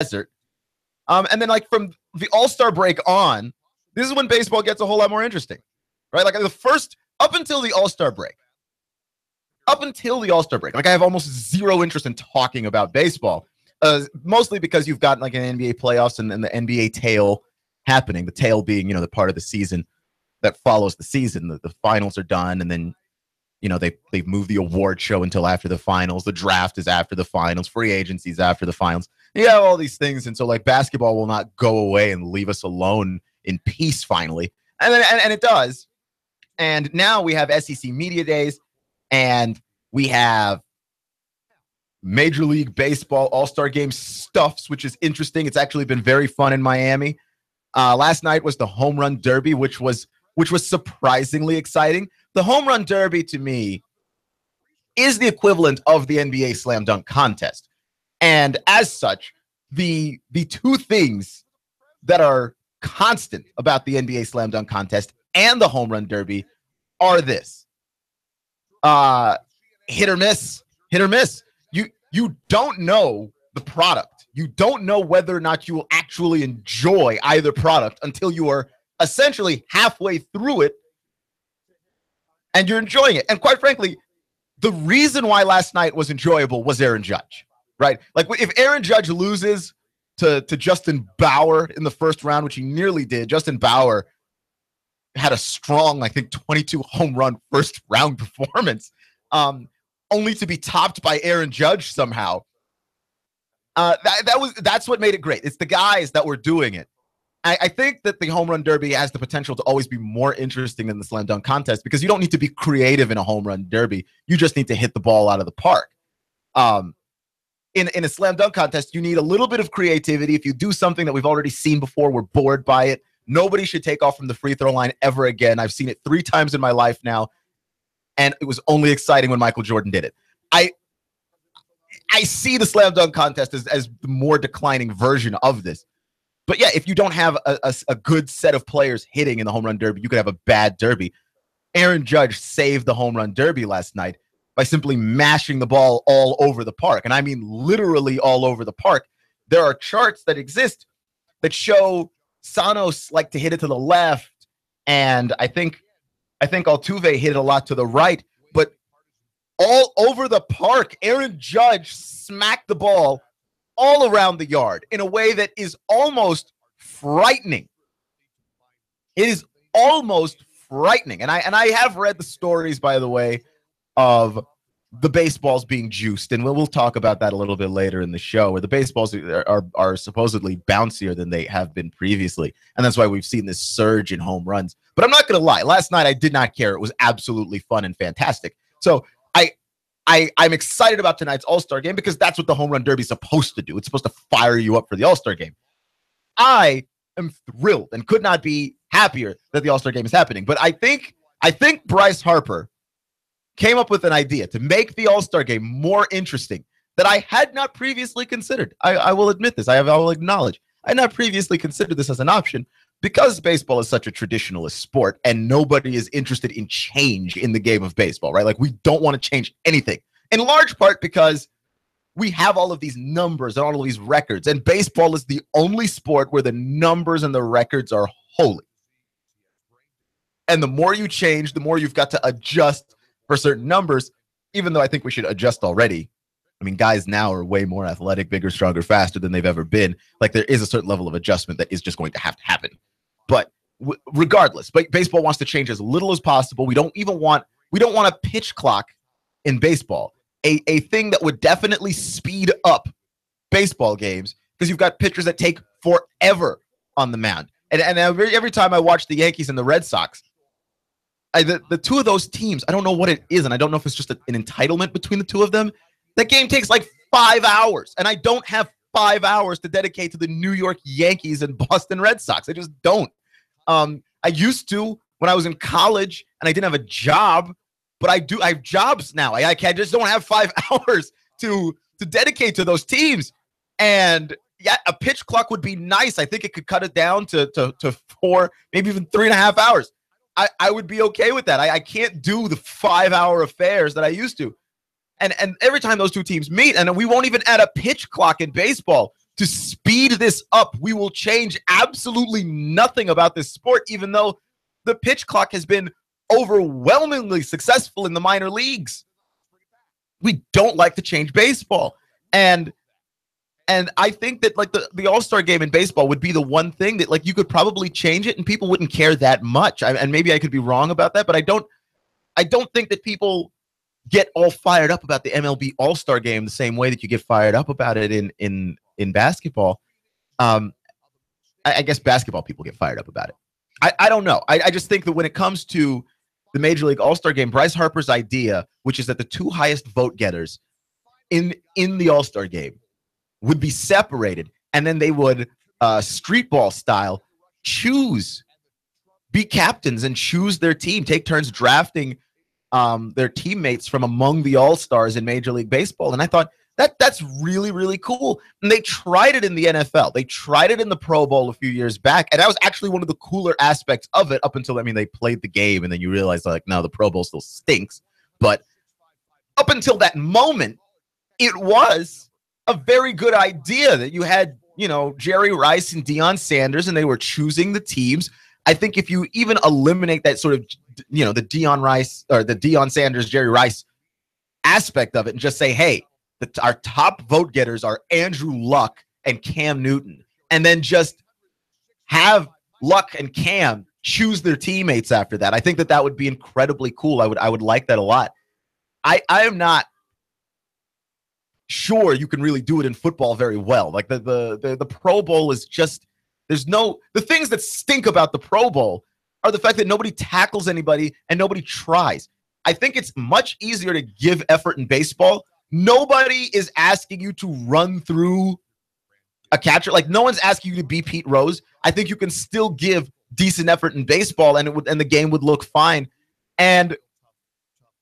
desert. And then like from the All-Star break on, this is when baseball gets a whole lot more interesting, right? Like up until the All-Star break, like I have almost zero interest in talking about baseball, mostly because you've got like an NBA playoffs and the NBA tail happening, the tail being, the part of the season that follows the season. The finals are done, and then, they've moved the award show until after the finals. The draft is after the finals. Free agency is after the finals. Yeah, all these things. And so like basketball will not go away and leave us alone in peace finally. And it does. And now we have SEC Media Days, and we have Major League Baseball All-Star Game stuffs, which is interesting. It's actually been very fun in Miami. Last night was the Home Run Derby, which was surprisingly exciting. The Home Run Derby, to me, is the equivalent of the NBA Slam Dunk Contest. And as such, the two things that are constant about the NBA Slam Dunk Contest and the Home Run Derby are this. Hit or miss. You don't know the product. You don't know whether or not you will actually enjoy either product until you are essentially halfway through it and you're enjoying it. And quite frankly, the reason why last night was enjoyable was Aaron Judge, right? Like if Aaron Judge loses to Justin Bauer in the first round, which he nearly did, Justin Bauer had a strong, I think, 22 home run first round performance, only to be topped by Aaron Judge somehow. That's what made it great. It's the guys that were doing it. I think that the Home Run Derby has the potential to always be more interesting than the Slam Dunk Contest because you don't need to be creative in a Home Run Derby. You just need to hit the ball out of the park. In a Slam Dunk Contest, you need a little bit of creativity. If you do something that we've already seen before, we're bored by it. Nobody should take off from the free throw line ever again. I've seen it 3 times in my life now, and it was only exciting when Michael Jordan did it. I see the Slam Dunk Contest as the more declining version of this. But yeah, if you don't have a good set of players hitting in the Home Run Derby, you could have a bad derby. Aaron Judge saved the Home Run Derby last night by simply mashing the ball all over the park. And I mean literally all over the park. There are charts that exist that show Sanos like to hit it to the left, and I think Altuve hit it a lot to the right. But all over the park, Aaron Judge smacked the ball all around the yard in a way that is almost frightening. It is almost frightening. And I have read the stories, by the way, of the baseballs being juiced, and we'll talk about that a little bit later in the show, where the baseballs are supposedly bouncier than they have been previously, and that's why we've seen this surge in home runs. But I'm not going to lie. Last night, I did not care. It was absolutely fun and fantastic. So I'm excited about tonight's All-Star game because that's what the Home Run Derby is supposed to do. It's supposed to fire you up for the All-Star game. I am thrilled and could not be happier that the All-Star game is happening. But I think Bryce Harper came up with an idea to make the All-Star game more interesting that I had not previously considered. I will admit this. I will acknowledge. I had not previously considered this as an option because baseball is such a traditionalist sport and nobody is interested in change in the game of baseball, right? Like we don't want to change anything, in large part because we have all of these numbers and all of these records, and baseball is the only sport where the numbers and the records are holy. And the more you change, the more you've got to adjust for certain numbers, even though I think we should adjust already. I mean, guys now are way more athletic, bigger, stronger, faster than they've ever been. Like there is a certain level of adjustment that is just going to have to happen. But regardless, baseball wants to change as little as possible. We don't want a pitch clock in baseball, a thing that would definitely speed up baseball games because you've got pitchers that take forever on the mound. And every time I watch the Yankees and the Red Sox, the two of those teams, I don't know what it is, and I don't know if it's just an entitlement between the two of them. That game takes like 5 hours, and I don't have 5 hours to dedicate to the New York Yankees and Boston Red Sox. I just don't. I used to when I was in college and I didn't have a job, but I do. I have jobs now. I just don't have 5 hours to dedicate to those teams. And yeah, a pitch clock would be nice. I think it could cut it down to 4, maybe even 3.5 hours. I would be okay with that. I can't do the 5-hour affairs that I used to. And every time those two teams meet, and we won't even add a pitch clock in baseball to speed this up, we will change absolutely nothing about this sport, even though the pitch clock has been overwhelmingly successful in the minor leagues. We don't like to change baseball. And I think that like the All-Star game in baseball would be the one thing that like you could probably change it and people wouldn't care that much. And maybe I could be wrong about that, but I don't think that people get all fired up about the MLB All-Star game the same way that you get fired up about it in basketball. I guess basketball people get fired up about it. I don't know. I just think that when it comes to the Major League All-Star game, Bryce Harper's idea, which is that the two highest vote getters in the All-Star game would be separated, and then they would street ball style be captains and choose their team, take turns drafting their teammates from among the All-Stars in Major League Baseball. And I thought that's really, really cool. And they tried it in the NFL. They tried it in the Pro Bowl a few years back, and that was actually one of the cooler aspects of it up until, they played the game, and then you realize, like, no, the Pro Bowl still stinks. But up until that moment, it was a very good idea that you had, Jerry Rice and Deion Sanders, and they were choosing the teams. I think if you even eliminate that sort of, the Deion Rice or the Deion Sanders, Jerry Rice aspect of it and just say, hey, our top vote getters are Andrew Luck and Cam Newton, and then just have Luck and Cam choose their teammates after that. I think that would be incredibly cool. I would like that a lot. I am not sure you can really do it in football very well. Like the Pro Bowl is just, the things that stink about the Pro Bowl are the fact that nobody tackles anybody and nobody tries. I think it's much easier to give effort in baseball. Nobody is asking you to run through a catcher. Like, no one's asking you to be Pete Rose. I think you can still give decent effort in baseball, and the game would look fine. And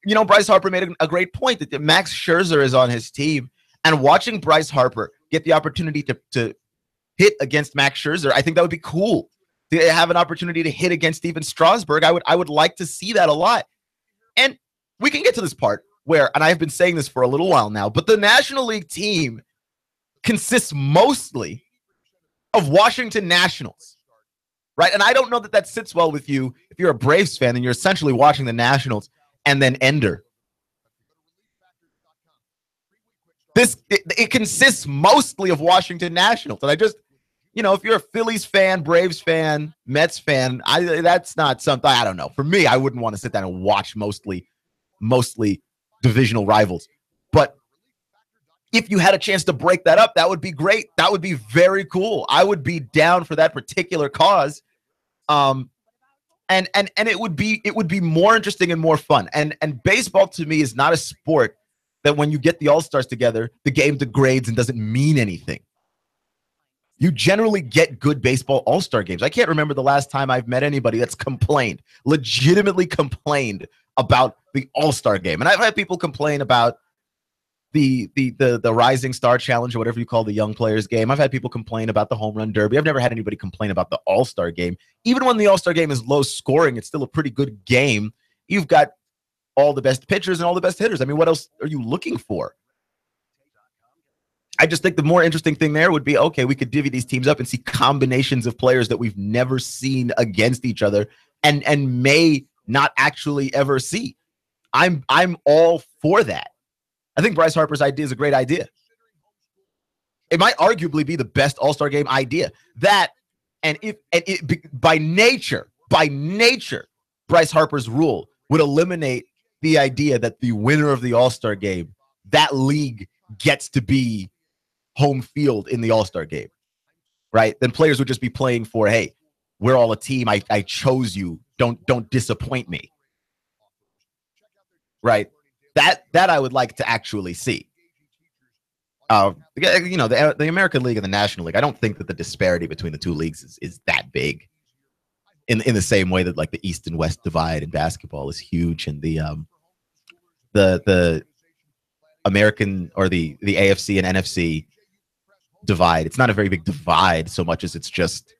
Bryce Harper made a great point that Max Scherzer is on his team, and watching Bryce Harper get the opportunity to hit against Max Scherzer, I think that would be cool. To have an opportunity to hit against Steven Strasburg, I would like to see that a lot. And we can get to this part where, and I've been saying this for a little while now, but the National League team consists mostly of Washington Nationals, right? And I don't know that sits well with you if you're a Braves fan and you're essentially watching the Nationals and then Ender. It consists mostly of Washington Nationals. And I just, if you're a Phillies fan, Braves fan, Mets fan, that's not something, I don't know. For me, I wouldn't want to sit down and watch mostly divisional rivals. But if you had a chance to break that up, that would be great. That would be very cool. I would be down for that particular cause. And it would be more interesting and more fun. And baseball to me is not a sport that when you get the All-Stars together, the game degrades and doesn't mean anything. You generally get good baseball All-Star games. I can't remember the last time I've met anybody that's legitimately complained about the All-Star game. And I've had people complain about the Rising Star Challenge or whatever you call the young players game. I've had people complain about the Home Run Derby. I've never had anybody complain about the All-Star game. Even when the All-Star game is low scoring, it's still a pretty good game. You've got all the best pitchers and all the best hitters. I mean, what else are you looking for? I just think the more interesting thing there would be, okay, we could divvy these teams up and see combinations of players that we've never seen against each other and may not actually ever see. I'm all for that. I think Bryce Harper's idea is a great idea. It might arguably be the best All-Star game idea. That, by nature, Bryce Harper's rule would eliminate the idea that the winner of the All-Star game, that league gets to be home field in the All-Star game, right? Then players would just be playing for, hey, we're all a team. I chose you. Don't disappoint me. Right? That I would like to actually see. The American League and the National League, I don't think that the disparity between the two leagues is that big. In the same way that like the East and West divide in basketball is huge, and the American or the AFC and NFC divide, it's not a very big divide so much as it's just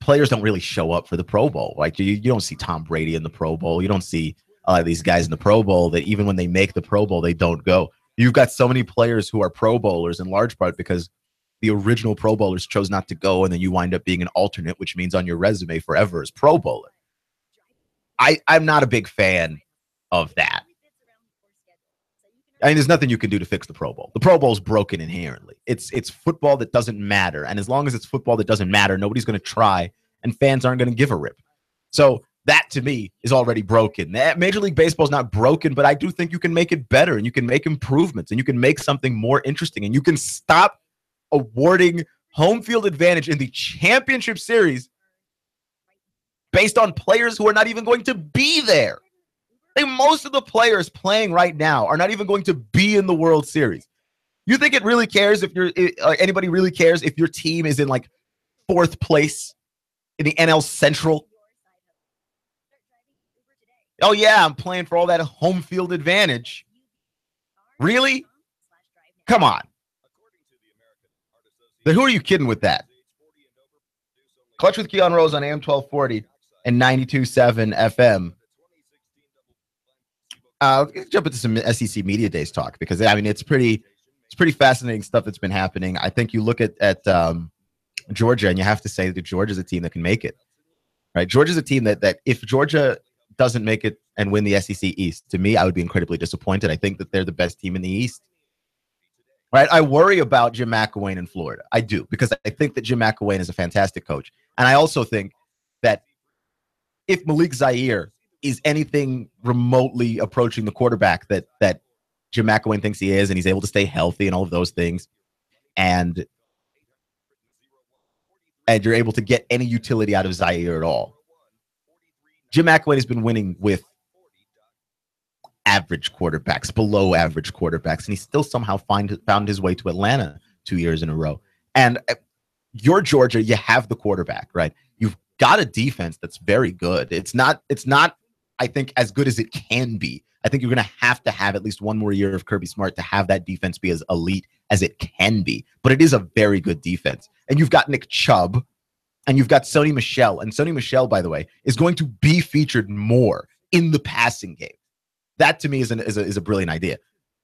players don't really show up for the Pro Bowl. Like you don't see Tom Brady in the Pro Bowl. You don't see a lot of these guys in the Pro Bowl that even when they make the Pro Bowl, they don't go. You've got so many players who are Pro Bowlers in large part because the original Pro Bowlers chose not to go, and then you wind up being an alternate, which means on your resume forever is Pro Bowler. I'm not a big fan of that. I mean, there's nothing you can do to fix the Pro Bowl. The Pro Bowl is broken inherently. It's football that doesn't matter. And as long as it's football that doesn't matter, nobody's going to try, and fans aren't going to give a rip. So that, to me, is already broken. Major League Baseball is not broken, but I do think you can make it better, and you can make improvements, and you can make something more interesting, and you can stop awarding home field advantage in the championship series based on players who are not even going to be there. Like, most of the players playing right now are not even going to be in the World Series. You think it really cares if anybody really cares if your team is in like 4th place in the NL Central? Oh yeah, I'm playing for all that home field advantage. Really? Come on. Then who are you kidding with that? Clutch with Keon Rose on AM 1240 and 92.7 FM. Let's jump into some SEC Media Days talk, because I mean it's pretty fascinating stuff that's been happening. I think you look at Georgia, and you have to say that Georgia's a team that can make it. Right? Georgia's a team that if Georgia doesn't make it and win the SEC East, to me, I would be incredibly disappointed. I think that they're the best team in the East. Right? I worry about Jim McElwain in Florida. I do, because I think that Jim McElwain is a fantastic coach. And I also think that if Malik Zaire is anything remotely approaching the quarterback that Jim McElwain thinks he is, and he's able to stay healthy and all of those things, and you're able to get any utility out of Zaire at all, Jim McElwain has been winning with average quarterbacks, below average quarterbacks, and he still somehow found his way to Atlanta 2 years in a row. And you're Georgia, you have the quarterback, right? You've got a defense that's very good. It's not, I think, as good as it can be. I think you're going to have at least one more year of Kirby Smart to have that defense be as elite as it can be. But it is a very good defense. And you've got Nick Chubb, and you've got Sony Michel. And Sony Michel, by the way, is going to be featured more in the passing game. That, to me, is a brilliant idea.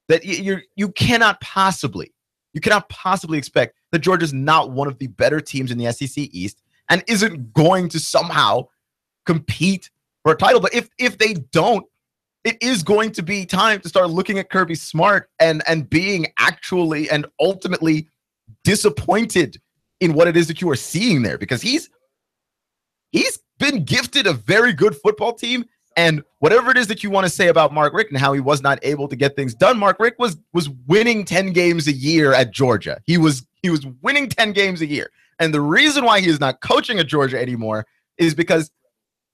That you cannot possibly expect that Georgia's not one of the better teams in the SEC East and isn't going to somehow compete for a title. But if they don't, it is going to be time to start looking at Kirby Smart and being actually and ultimately disappointed in what it is that you are seeing there, because he's been gifted a very good football team. And whatever it is that you want to say about Mark Richt and how he was not able to get things done, Mark Richt was winning 10 games a year at Georgia. He was winning 10 games a year. And the reason why he is not coaching at Georgia anymore is because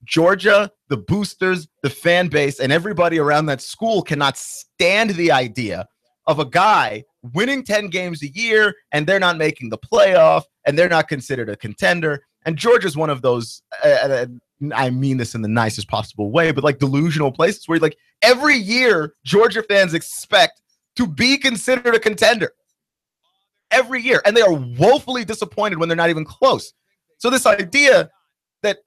Georgia, the boosters, the fan base, and everybody around that school cannot stand the idea of a guy winning 10 games a year and they're not making the playoff and they're not considered a contender. And Georgia's one of those, I mean this in the nicest possible way, but like delusional places where like every year Georgia fans expect to be considered a contender every year. And they are woefully disappointed when they're not even close. So this idea that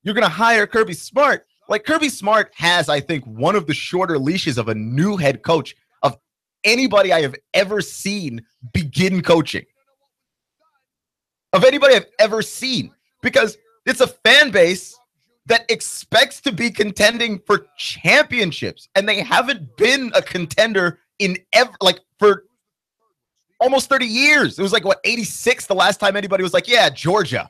you're going to hire Kirby Smart, like Kirby Smart has, I think, one of the shorter leashes of a new head coach of anybody I have ever seen begin coaching. Of anybody I've ever seen, because it's a fan base that expects to be contending for championships, and they haven't been a contender for almost 30 years. It was like, 86 the last time anybody was like, yeah, Georgia.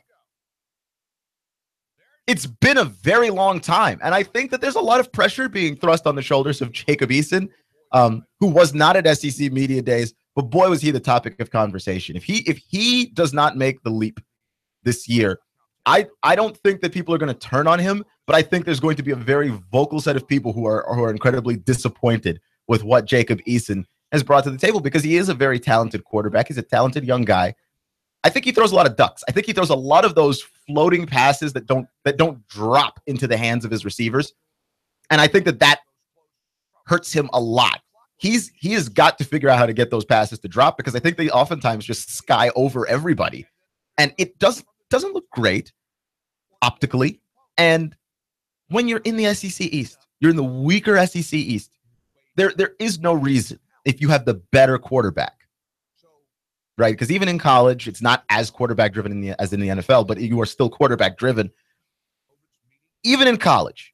It's been a very long time, and I think that there's a lot of pressure being thrust on the shoulders of Jacob Eason, who was not at SEC Media Days, but boy, was he the topic of conversation. If he does not make the leap this year, I don't think that people are going to turn on him, but I think there's going to be a very vocal set of people who are incredibly disappointed with what Jacob Eason has brought to the table, because he is a very talented quarterback. He's a talented young guy. I think he throws a lot of ducks. I think he throws a lot of those floating passes that don't drop into the hands of his receivers. And I think that hurts him a lot. He has got to figure out how to get those passes to drop, because I think they oftentimes just sky over everybody. And it doesn't look great optically. And when you're in the SEC East, you're in the weaker SEC East, there is no reason if you have the better quarterback, right? Because even in college, it's not as quarterback driven as in the NFL, but you are still quarterback driven. Even in college,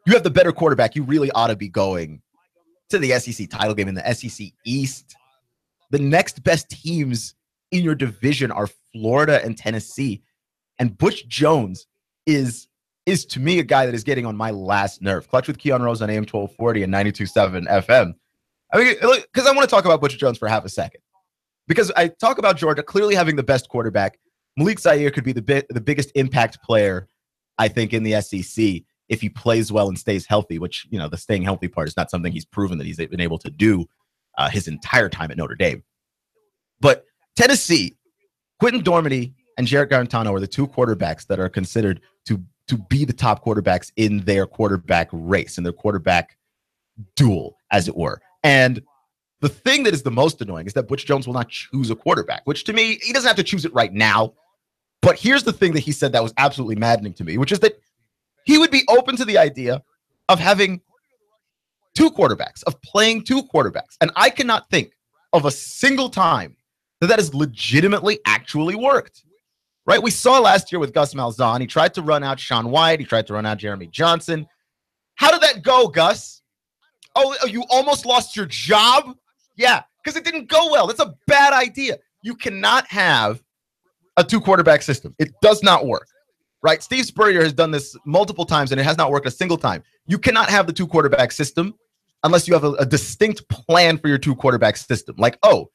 you have the better quarterback. You really ought to be going to the SEC title game in the SEC East. The next best teams in your division are Florida and Tennessee. And Butch Jones is to me a guy that is getting on my last nerve. Clutch with Keon Rose on AM 1240 and 92.7 FM. I mean, because I want to talk about Butch Jones for half a second. Because I talk about Georgia clearly having the best quarterback. Malik Zaire could be the biggest impact player, I think, in the SEC if he plays well and stays healthy, which, you know, the staying healthy part is not something he's proven that he's been able to do his entire time at Notre Dame. But Tennessee, Quentin Dormady and Jarrett Garantano are the two quarterbacks that are considered to be the top quarterbacks in their quarterback race, in their quarterback duel, as it were. And the thing that is the most annoying is that Butch Jones will not choose a quarterback, which to me, he doesn't have to choose it right now. But here's the thing that he said that was absolutely maddening to me, which is that he would be open to the idea of having two quarterbacks, of playing two quarterbacks. And I cannot think of a single time that has legitimately actually worked. Right? We saw last year with Gus Malzahn. He tried to run out Sean White. He tried to run out Jeremy Johnson. How did that go, Gus? Oh, you almost lost your job? Yeah, because it didn't go well. That's a bad idea. You cannot have a two-quarterback system. It does not work. Right? Steve Spurrier has done this multiple times, and it has not worked a single time. You cannot have the two-quarterback system unless you have a distinct plan for your two-quarterback system. Like, oh,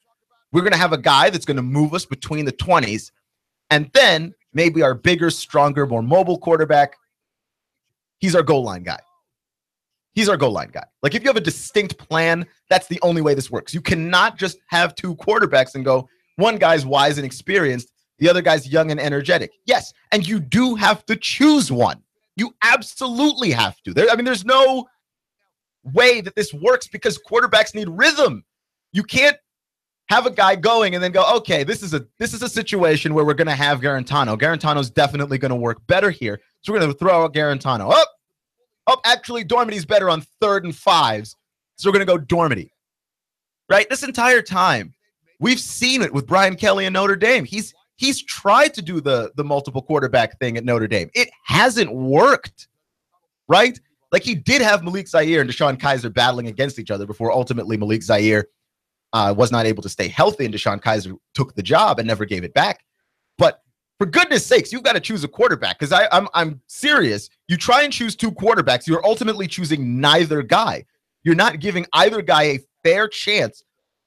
we're going to have a guy that's going to move us between the 20s, and then maybe our bigger, stronger, more mobile quarterback, he's our goal line guy. He's our goal line guy. Like, if you have a distinct plan, that's the only way this works. You cannot just have two quarterbacks and go, one guy's wise and experienced, the other guy's young and energetic. Yes, and you do have to choose one. You absolutely have to. There's no way that this works because quarterbacks need rhythm. You can't have a guy going and then go, okay, this is a situation where we're going to have Garantano. Garantano's definitely going to work better here. So we're going to throw out Garantano. Actually, Dormady's better on 3rd and 5s. So we're going to go Dormady. Right? This entire time, we've seen it with Brian Kelly and Notre Dame. He's tried to do the multiple quarterback thing at Notre Dame. It hasn't worked. Right? Like, he did have Malik Zaire and Deshaun Kaiser battling against each other before ultimately Malik Zaire was not able to stay healthy, and Deshaun Kaiser took the job and never gave it back. But for goodness sakes, you've got to choose a quarterback, because I'm serious. You try and choose two quarterbacks, you're ultimately choosing neither guy. You're not giving either guy a fair chance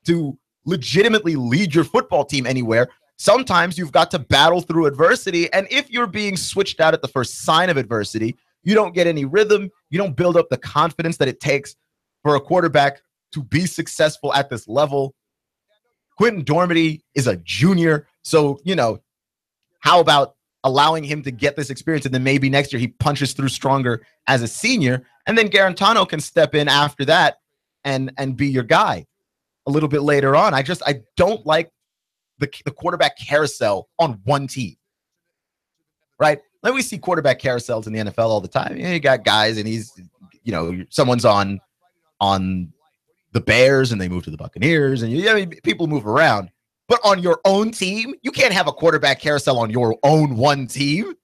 to legitimately lead your football team anywhere. Sometimes you've got to battle through adversity, and if you're being switched out at the first sign of adversity, you don't get any rhythm. You don't build up the confidence that it takes for a quarterback to be successful at this level. Quentin Dormady is a junior, so, how about allowing him to get this experience, and then maybe next year he punches through stronger as a senior, and then Garantano can step in after that and be your guy a little bit later on. I don't like the quarterback carousel on one team, right? Like, we see quarterback carousels in the NFL all the time. You got guys, and he's, someone's on the Bears and they move to the Buccaneers, and people move around. But on your own team, you can't have a quarterback carousel on your own one team.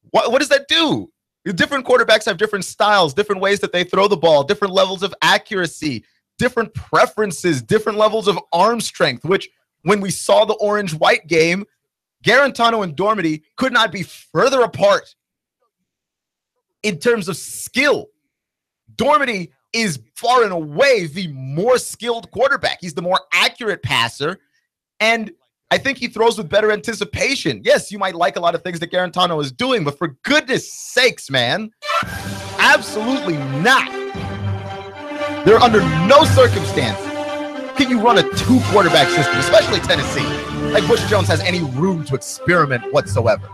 What does that do? Different quarterbacks have different styles, different ways that they throw the ball, different levels of accuracy, different preferences, different levels of arm strength, which when we saw the orange-white game, Garantano and Dormady could not be further apart in terms of skill. Dormady is far and away the more skilled quarterback. He's the more accurate passer, and I think he throws with better anticipation. Yes, you might like a lot of things that Garantano is doing, but for goodness sakes, man, absolutely not. There under no circumstance can you run a two-quarterback system, especially Tennessee, like Butch Jones has any room to experiment whatsoever.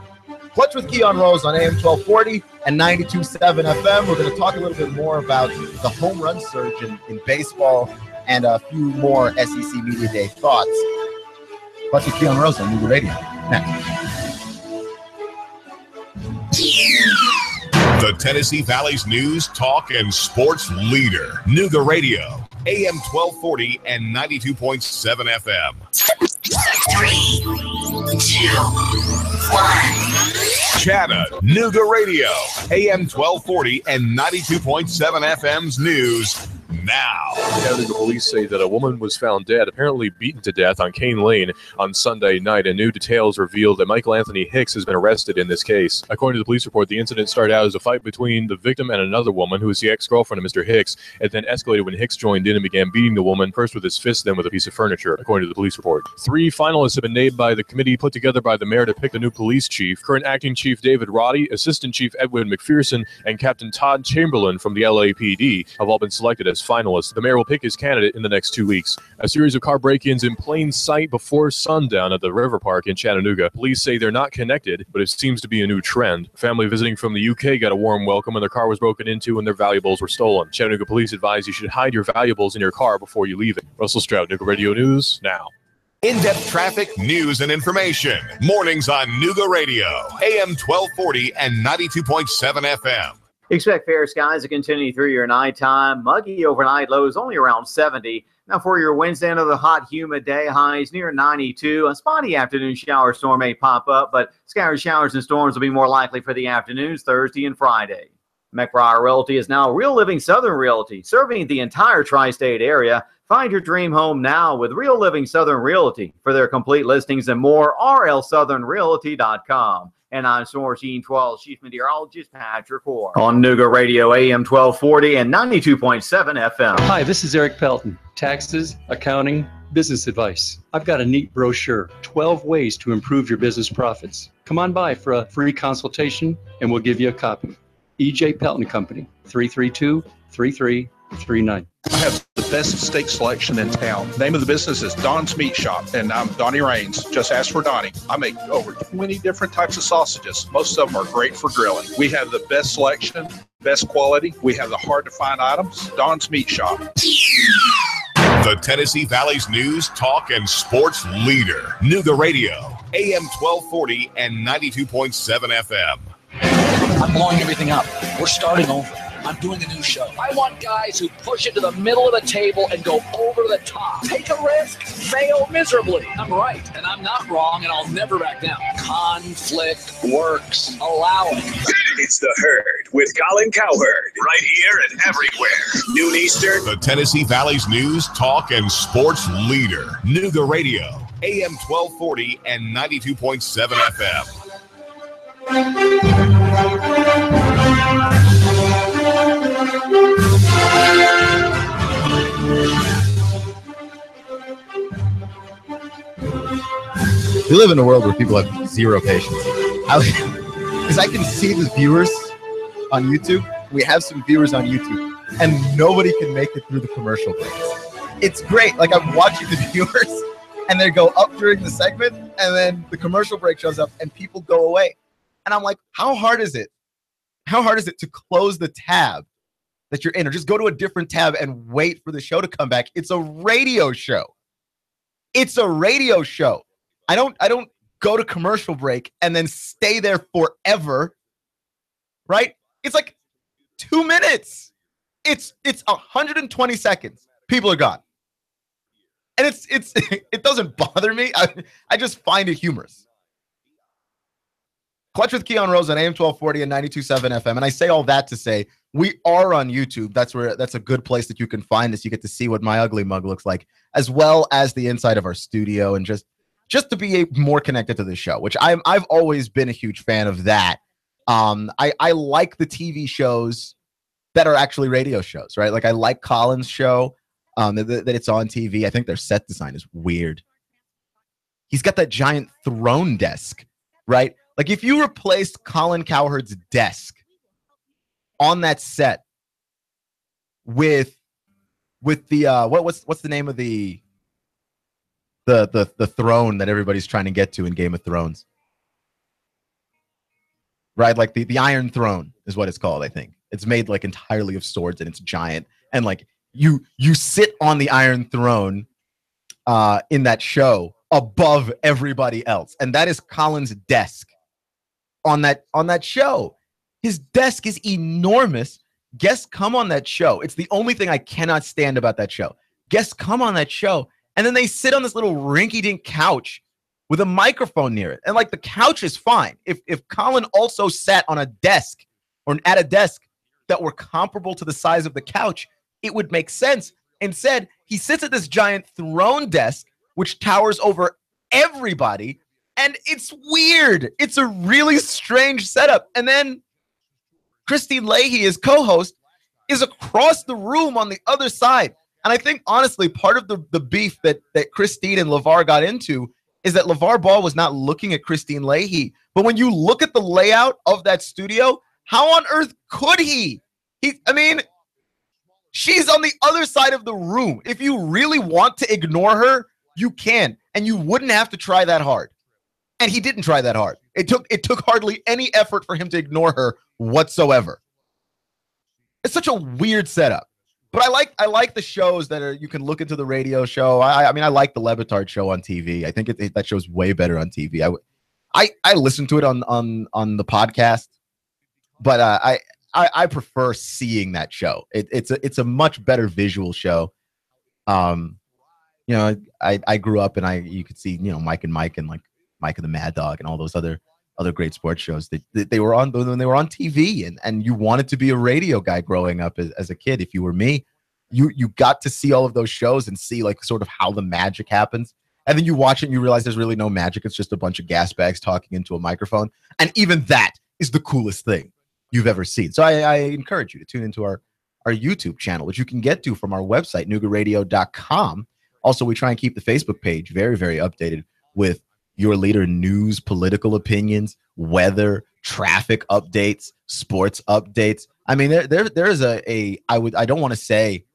Clutch with Keon Rose on AM 1240 and 92.7 FM. We're going to talk a little bit more about the home run surge in baseball and a few more SEC Media Day thoughts. Clutch with Keon Rose on Nooga Radio. Next. The Tennessee Valley's news, talk, and sports leader. Nooga Radio, AM 1240 and 92.7 FM. 3, 2, 1. Chattanooga Radio, AM 1240 and 92.7 FM's news. Now, Chattanooga police say that a woman was found dead, apparently beaten to death on Cane Lane on Sunday night, and new details revealed that Michael Anthony Hicks has been arrested in this case. According to the police report, the incident started out as a fight between the victim and another woman who was the ex-girlfriend of Mr. Hicks. It then escalated when Hicks joined in and began beating the woman, first with his fist, then with a piece of furniture, according to the police report. 3 finalists have been named by the committee put together by the mayor to pick the new police chief. Current acting chief David Roddy, assistant chief Edwin McPherson, and Captain Todd Chamberlain from the LAPD have all been selected as finalists. The mayor will pick his candidate in the next 2 weeks. A series of car break-ins in plain sight before sundown at the River Park in Chattanooga. Police say they're not connected, but it seems to be a new trend. A family visiting from the UK got a warm welcome when their car was broken into and their valuables were stolen. Chattanooga police advise you should hide your valuables in your car before you leave it. Russell Stroud, Nooga Radio News, now. In-depth traffic, news, and information. Mornings on Nooga Radio, AM 1240 and 92.7 FM. Expect fair skies to continue through your nighttime. Muggy overnight, lows only around 70. Now for your Wednesday, another hot, humid day, highs near 92. A spotty afternoon shower storm may pop up, but scattered showers and storms will be more likely for the afternoons Thursday and Friday. McBriar Realty is now Real Living Southern Realty, serving the entire tri-state area. Find your dream home now with Real Living Southern Realty. For their complete listings and more, rlsouthernrealty.com. And I'm Source 12 Chief Meteorologist Patrick Hoare on Nooga Radio AM 1240 and 92.7 FM. Hi, this is Eric Pelton. Taxes, accounting, business advice. I've got a neat brochure, 12 ways to improve your business profits. Come on by for a free consultation and we'll give you a copy. EJ Pelton Company, 332-3339. I have the best steak selection in town. Name of the business is Don's Meat Shop, and I'm Donnie Raines. Just ask for Donnie. I make over 20 different types of sausages. Most of them are great for grilling. We have the best selection, best quality. We have the hard-to-find items. Don's Meat Shop. The Tennessee Valley's news, talk, and sports leader. Nooga Radio, AM 1240 and 92.7 FM. I'm blowing everything up. We're starting over. I'm doing a new show. I want guys who push it to the middle of the table and go over the top. Take a risk, fail miserably. I'm right, and I'm not wrong, and I'll never back down. Conflict works. Allow it. It's The Herd with Colin Cowherd. Right here and everywhere. Noon Eastern. The Tennessee Valley's news, talk, and sports leader. Nooga Radio, AM 1240 and 92.7 FM. We live in a world where people have zero patience. Because I can see the viewers on YouTube. We have some viewers on YouTube, and nobody can make it through the commercial breaks. It's great. Like, I'm watching the viewers, and they go up during the segment, and then the commercial break shows up, and people go away. And I'm like, how hard is it? How hard is it to close the tab that you're in, or just go to a different tab and wait for the show to come back? It's a radio show. It's a radio show. I don't go to commercial break and then stay there forever. Right? It's like 2 minutes. It's 120 seconds. People are gone. And it doesn't bother me. I just find it humorous. Clutch with Keon Rose on AM 1240 and 92.7 FM. And I say all that to say we are on YouTube. That's a good place that you can find us. You get to see what my ugly mug looks like, as well as the inside of our studio, and just to be more connected to the show, which I've always been a huge fan of that. I like the TV shows that are actually radio shows, right? Like, I like Colin's show, that it's on TV. I think their set design is weird. He's got that giant throne desk, right? Like, if you replaced Colin Cowherd's desk on that set with the what's the name of the throne that everybody's trying to get to in Game of Thrones, right? Like the Iron Throne is what it's called. I think it's made like entirely of swords, and it's giant, and like you sit on the Iron Throne in that show above everybody else, and that is Colin's desk on that show. His desk is enormous. Guests come on that show. It's the only thing I cannot stand about that show. Guests come on that show, and then they sit on this little rinky-dink couch with a microphone near it. And like the couch is fine. If Colin also sat on a desk or at a desk that were comparable to the size of the couch, it would make sense. Instead, he sits at this giant throne desk, which towers over everybody, and it's weird. It's a really strange setup. And then Christine Leahy, his co-host, is across the room on the other side. And I think, honestly, part of the beef that Christine and LeVar got into is that LeVar Ball was not looking at Christine Leahy. But when you look at the layout of that studio, how on earth could he? She's on the other side of the room. If you really want to ignore her, you can. And you wouldn't have to try that hard. And he didn't try that hard. It took hardly any effort for him to ignore her whatsoever. It's such a weird setup. But I like the shows that are, you can look into the radio show. I like the Le Batard show on TV. I think that show's way better on TV. I listen to it on the podcast, but I prefer seeing that show. It's a much better visual show. I grew up and you could see, Mike and like Mike and the Mad Dog and all those other great sports shows that they were on when they were on TV, and you wanted to be a radio guy growing up as a kid. If you were me, you got to see all of those shows and see like sort of how the magic happens. And then you watch it and you realize there's really no magic. It's just a bunch of gas bags talking into a microphone. And even that is the coolest thing you've ever seen. So I encourage you to tune into our YouTube channel, which you can get to from our website, noogaradio.com. Also, we try and keep the Facebook page very, very updated with your leader news, political opinions, weather, traffic updates, sports updates. I mean, there is I don't want to say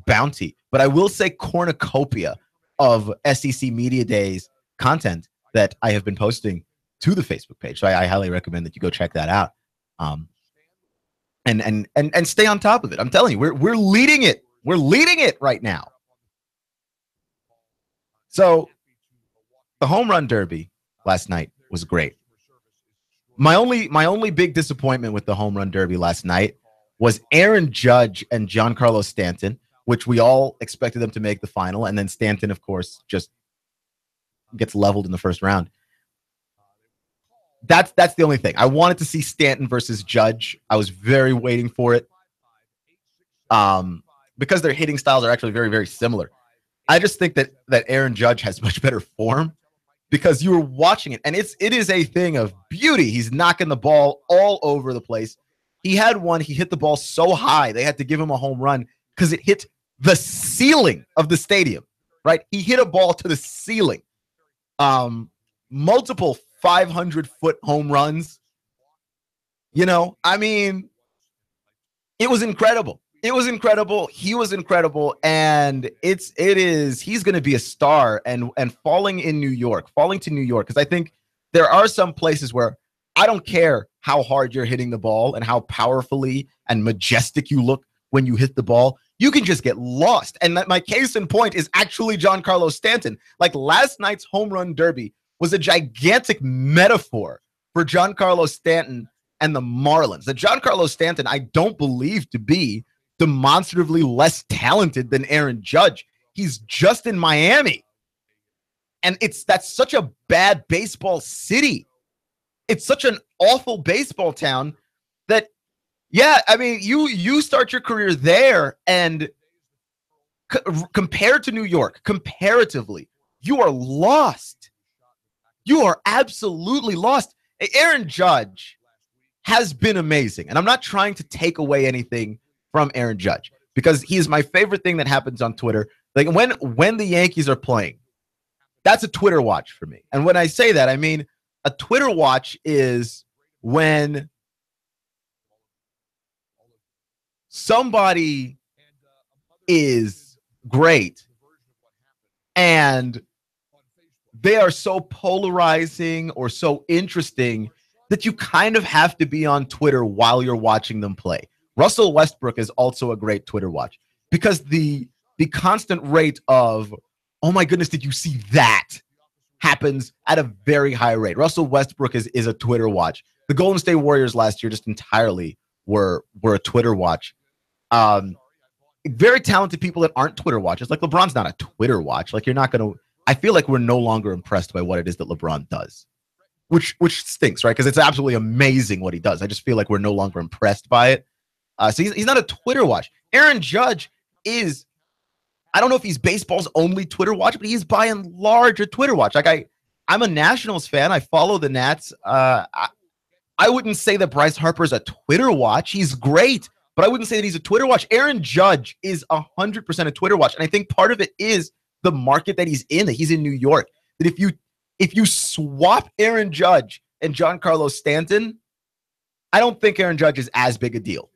bounty, but I will say cornucopia of SEC Media Days content that I have been posting to the Facebook page. So I highly recommend that you go check that out. And stay on top of it. I'm telling you, we're leading it. We're leading it right now. So the home run derby last night was great. My only big disappointment with the home run derby last night was Aaron Judge and Giancarlo Stanton, which we all expected them to make the final, and then Stanton, of course, just gets leveled in the first round. That's the only thing. I wanted to see Stanton versus Judge. I was very waiting for it. Because their hitting styles are actually very, very similar. I just think that Aaron Judge has much better form because you were watching it, and it is a thing of beauty. He's knocking the ball all over the place. He had one, he hit the ball so high, they had to give him a home run because it hit the ceiling of the stadium, right? He hit a ball to the ceiling. Multiple 500-foot home runs. I mean, it was incredible. It was incredible. He was incredible. And he's going to be a star and falling to New York. Because I think there are some places where I don't care how hard you're hitting the ball and how powerfully and majestic you look when you hit the ball. You can just get lost. And my case in point is actually Giancarlo Stanton. Like last night's home run derby was a gigantic metaphor for Giancarlo Stanton and the Marlins. The Giancarlo Stanton, I don't believe to be demonstratively less talented than Aaron Judge. He's just in Miami. And that's such a bad baseball city. It's such an awful baseball town that, yeah, I mean, you start your career there, and compared to New York, comparatively, you are lost. You are absolutely lost. Aaron Judge has been amazing, and I'm not trying to take away anything from Aaron Judge because he is my favorite thing that happens on Twitter. Like when the Yankees are playing, that's a Twitter watch for me. And when I say that, I mean a Twitter watch is when somebody is great and they are so polarizing or so interesting that you kind of have to be on Twitter while you're watching them play. Russell Westbrook is also a great Twitter watch because the constant rate of, oh my goodness, did you see that, happens at a very high rate. Russell Westbrook is a Twitter watch The Golden State Warriors last year just entirely were a Twitter watch. Very talented people that aren't Twitter watchers. Like LeBron's not a Twitter watch. Like you're not going to, I feel like we're no longer impressed by what it is that LeBron does, which stinks, right? Because it's absolutely amazing what he does. I just feel like we're no longer impressed by it. So he's not a Twitter watch. Aaron Judge is, I don't know if he's baseball's only Twitter watch, but he's by and large a Twitter watch. Like I'm a Nationals fan. I follow the Nats. I wouldn't say that Bryce Harper's a Twitter watch. He's great, but I wouldn't say that he's a Twitter watch. Aaron Judge is 100% a Twitter watch. And I think part of it is the market that he's in, that he's in New York. That if you swap Aaron Judge and Giancarlo Stanton, I don't think Aaron Judge is as big a deal,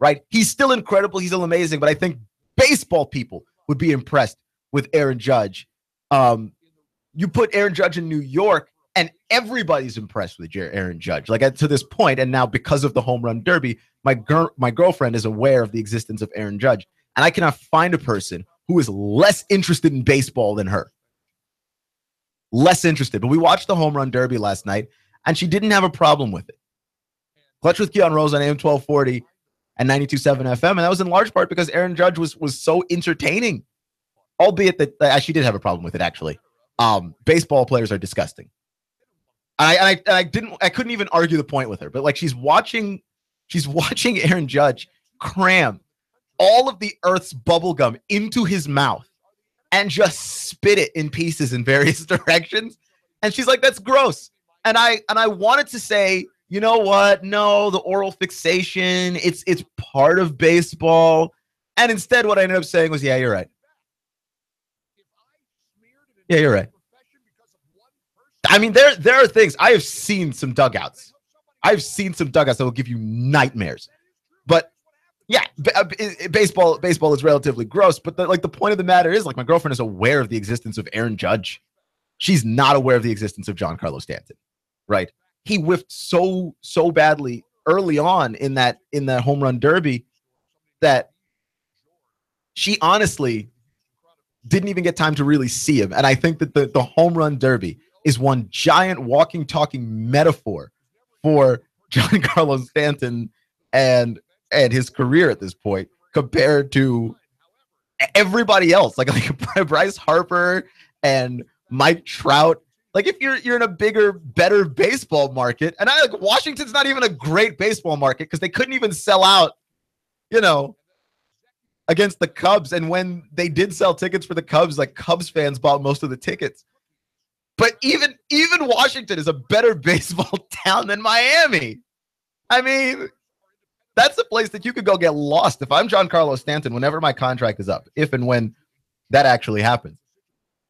right? He's still incredible. He's still amazing, but I think baseball people would be impressed with Aaron Judge. You put Aaron Judge in New York, and everybody's impressed with Aaron Judge. Like to this point, and now because of the home run derby, my girlfriend is aware of the existence of Aaron Judge, and I cannot find a person who is less interested in baseball than her. Less interested. But we watched the home run derby last night, and she didn't have a problem with it. Clutch with Keon Rose on AM 1240 and 92.7 FM, and that was in large part because Aaron Judge was so entertaining, albeit that she did have a problem with it, actually. Baseball players are disgusting. I couldn't even argue the point with her, but like she's watching Aaron Judge cram all of the Earth's bubblegum into his mouth and just spit it in pieces in various directions. And she's like, that's gross. And I wanted to say, you know what? No, the oral fixation, it's part of baseball. And instead what I ended up saying was, yeah, you're right. Yeah, you're right. I mean, there are things. I have seen some dugouts. I've seen some dugouts that will give you nightmares. But yeah, baseball is relatively gross. But the point of the matter is, like, my girlfriend is aware of the existence of Aaron Judge. She's not aware of the existence of Giancarlo Stanton, right? He whiffed so badly early on in that home run derby that she honestly didn't even get time to really see him. And I think that the home run derby is one giant walking, talking metaphor for Giancarlo Stanton and his career at this point compared to everybody else, like Bryce Harper and Mike Trout. Like if you're in a bigger, better baseball market, and Washington's not even a great baseball market because they couldn't even sell out, against the Cubs. And when they did sell tickets for the Cubs, like Cubs fans bought most of the tickets. But even Washington is a better baseball town than Miami. I mean, that's a place that you could go get lost. If I'm Giancarlo Stanton, whenever my contract is up, if and when that actually happens,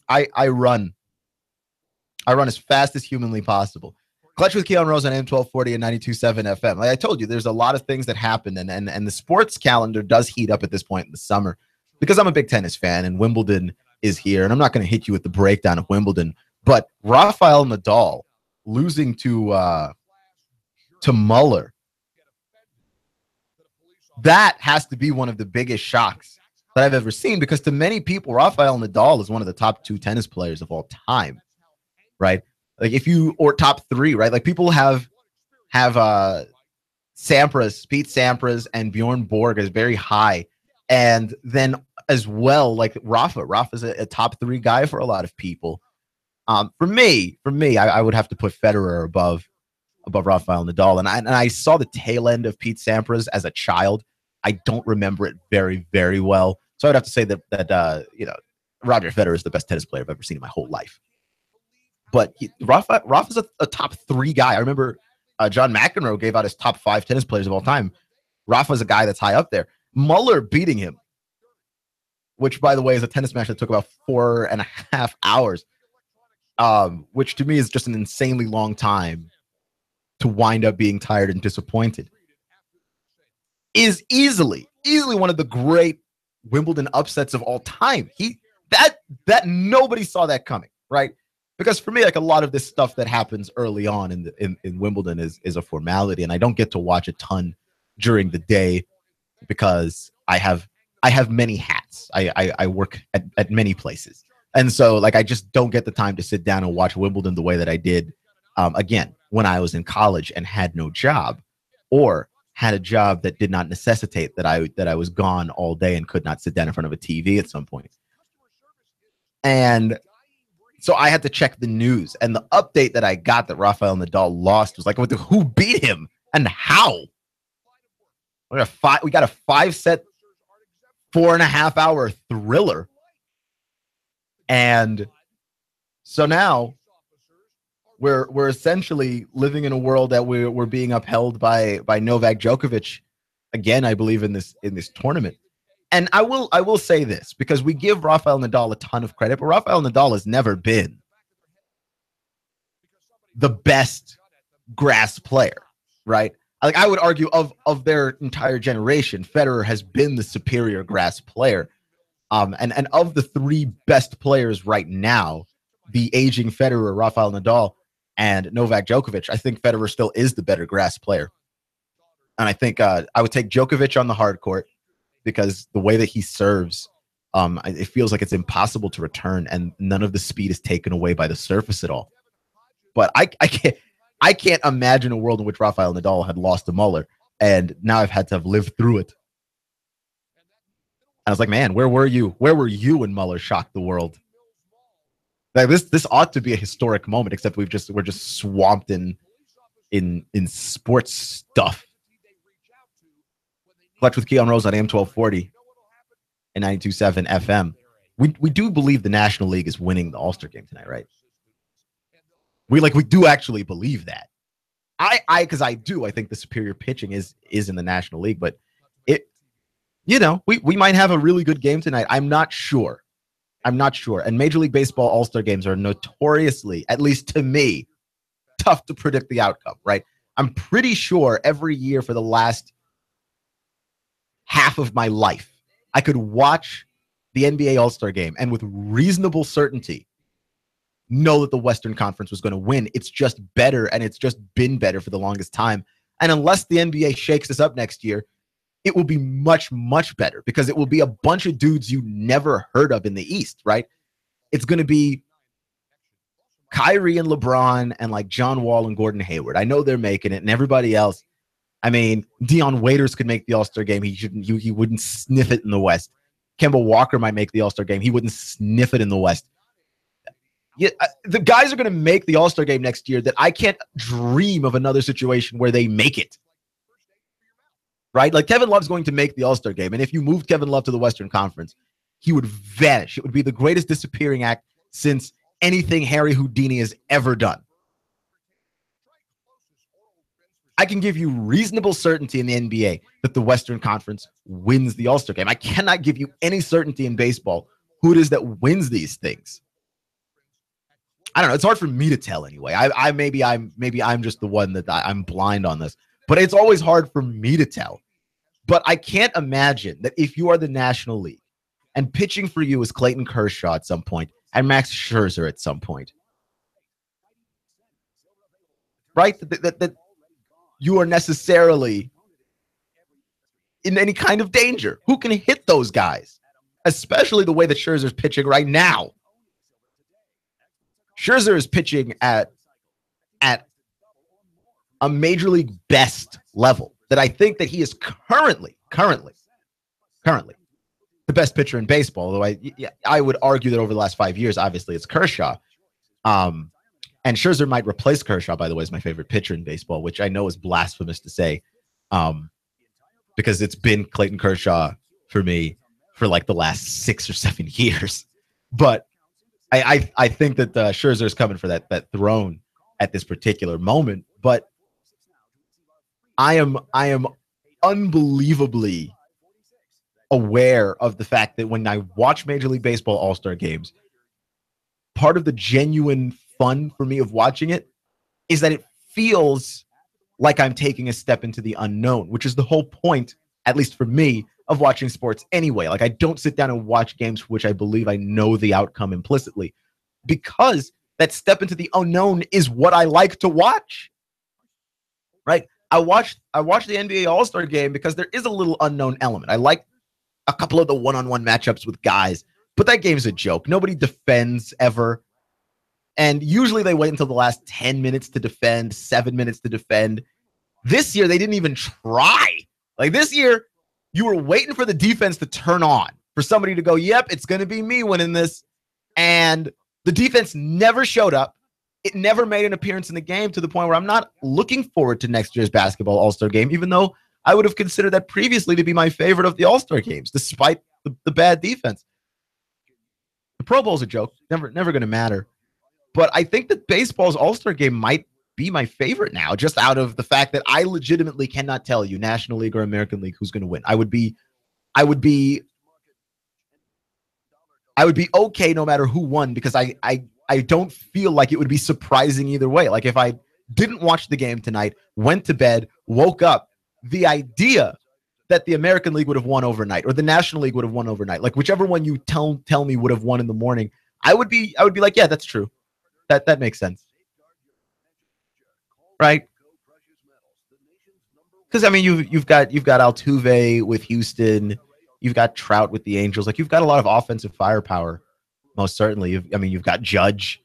I run as fast as humanly possible. Clutch with Keon Rose on AM 1240 and 92.7 FM. Like I told you, there's a lot of things that happen, and the sports calendar does heat up at this point in the summer because I'm a big tennis fan, and Wimbledon is here, and I'm not going to hit you with the breakdown of Wimbledon, but Rafael Nadal losing to Muller, that has to be one of the biggest shocks that I've ever seen, because to many people, Rafael Nadal is one of the top 2 tennis players of all time, right? Like or top 3, right? Like people have Sampras, Pete Sampras and Bjorn Borg as very high. And then as well, like Rafa's a top 3 guy for a lot of people. For me, I would have to put Federer above Rafael Nadal. And I saw the tail end of Pete Sampras as a child. I don't remember it very, very well. So I'd have to say that Roger Federer is the best tennis player I've ever seen in my whole life. But Rafa's a top 3 guy. I remember John McEnroe gave out his top 5 tennis players of all time. Rafa's a guy that's high up there. Muller beating him, which, by the way, is a tennis match that took about 4.5 hours, which to me is just an insanely long time to wind up being tired and disappointed, is easily one of the great Wimbledon upsets of all time. That nobody saw that coming, right? Because for me, like a lot of this stuff that happens early on in Wimbledon is a formality, and I don't get to watch a ton during the day because I have many hats. I work at many places, and so like I just don't get the time to sit down and watch Wimbledon the way that I did again, when I was in college and had no job, or had a job that did not necessitate that I was gone all day and could not sit down in front of a TV at some point. And so I had to check the news, and the update that I got that Rafael Nadal lost was like, who beat him and how? We got a 5-set, 4.5-hour thriller. And so now we're essentially living in a world that we're being upheld by Novak Djokovic again, I believe, in this tournament. And I will say this, because we give Rafael Nadal a ton of credit, but Rafael Nadal has never been the best grass player, right? Like, I would argue of their entire generation, Federer has been the superior grass player. And of the three best players right now, the aging Federer, Rafael Nadal, and Novak Djokovic, I think Federer still is the better grass player. And I think I would take Djokovic on the hard court, because the way that he serves, it feels like it's impossible to return, and none of the speed is taken away by the surface at all. But I can't imagine a world in which Rafael Nadal had lost to Muller, and now I've had to have lived through it. I was like, man, where were you? Where were you when Muller shocked the world? Like, this ought to be a historic moment, except we're just swamped in sports stuff. Clutch with Keon Rose on AM 1240 and 92.7 FM. We do believe the National League is winning the All-Star game tonight, right? We do actually believe that. I think the superior pitching is in the National League, but we might have a really good game tonight. I'm not sure. And Major League Baseball All-Star games are notoriously, at least to me, tough to predict the outcome, right? I'm pretty sure every year for the last half of my life, I could watch the NBA All-Star game and with reasonable certainty know that the Western Conference was going to win. It's just better, and it's just been better for the longest time. And unless the NBA shakes us up next year, it will be much, much better, because it will be a bunch of dudes you never heard of in the East, right? It's going to be Kyrie and LeBron and like John Wall and Gordon Hayward. I know they're making it, and everybody else. I mean, Deion Waiters could make the All-Star game. He wouldn't sniff it in the West. Kemba Walker might make the All-Star game. He wouldn't sniff it in the West. Yeah, the guys are going to make the All-Star game next year that I can't dream of another situation where they make it. Right? Like, Kevin Love's going to make the All-Star game. And if you moved Kevin Love to the Western Conference, he would vanish. It would be the greatest disappearing act since anything Harry Houdini has ever done. I can give you reasonable certainty in the NBA that the Western Conference wins the All-Star game. I cannot give you any certainty in baseball who it is that wins these things. I don't know. It's hard for me to tell anyway. Maybe I'm just the one that I'm blind on this, but it's always hard for me to tell. But I can't imagine that if you are the National League and pitching for you is Clayton Kershaw at some point and Max Scherzer at some point, right? That you are necessarily in any kind of danger. Who can hit those guys? Especially the way that Scherzer's pitching right now. Scherzer is pitching at a major league best level that I think that he is currently the best pitcher in baseball. Although I would argue that over the last 5 years, obviously it's Kershaw. And Scherzer might replace Kershaw, by the way, as my favorite pitcher in baseball, which I know is blasphemous to say, because it's been Clayton Kershaw for me for like the last 6 or 7 years. But I think that Scherzer is coming for that throne at this particular moment. But I am unbelievably aware of the fact that when I watch Major League Baseball All-Star games, part of the genuine fun for me of watching it is that it feels like I'm taking a step into the unknown, which is the whole point, at least for me, of watching sports anyway. Like, I don't sit down and watch games for which I believe I know the outcome implicitly, because that step into the unknown is what I like to watch. Right? I watch the NBA All-Star game because there is a little unknown element. I like a couple of the one-on-one matchups with guys, but that game's a joke. Nobody defends ever. And usually they wait until the last 10 minutes to defend, 7 minutes to defend. This year, they didn't even try. Like this year, you were waiting for the defense to turn on, for somebody to go, yep, it's going to be me winning this. And the defense never showed up. It never made an appearance in the game, to the point where I'm not looking forward to next year's basketball All-Star game, even though I would have considered that previously to be my favorite of the All-Star games, despite the bad defense. The Pro Bowl's a joke. Never going to matter. But I think that baseball's All-Star game might be my favorite now, just out of the fact that I legitimately cannot tell you, National League or American League, who's going to win. I would be okay no matter who won, because I don't feel like it would be surprising either way. Like if I didn't watch the game tonight, went to bed, woke up, the idea that the American League would have won overnight or the National League would have won overnight, like whichever one you tell me would have won in the morning, I would be like, yeah, that's true. That makes sense. Right? Because I mean, you've got Altuve with Houston, you've got Trout with the Angels, like you've got a lot of offensive firepower. Most certainly, you've got Judge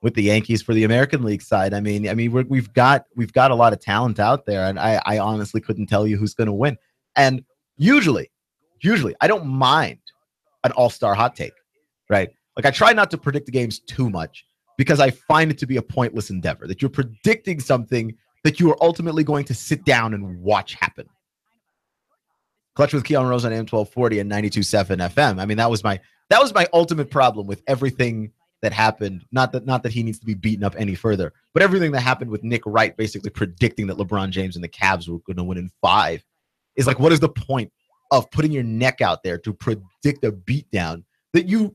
with the Yankees for the American League side. I mean, we've got a lot of talent out there, and I honestly couldn't tell you who's going to win. And usually, I don't mind an all-star hot take, right? Like I try not to predict the games too much, because I find it to be a pointless endeavor, that you're predicting something that you are ultimately going to sit down and watch happen. Clutch with Keon Rose on AM 1240 and 92.7 FM. I mean, that was my ultimate problem with everything that happened. Not that he needs to be beaten up any further, but everything that happened with Nick Wright basically predicting that LeBron James and the Cavs were going to win in 5 is like, what is the point of putting your neck out there to predict a beatdown that you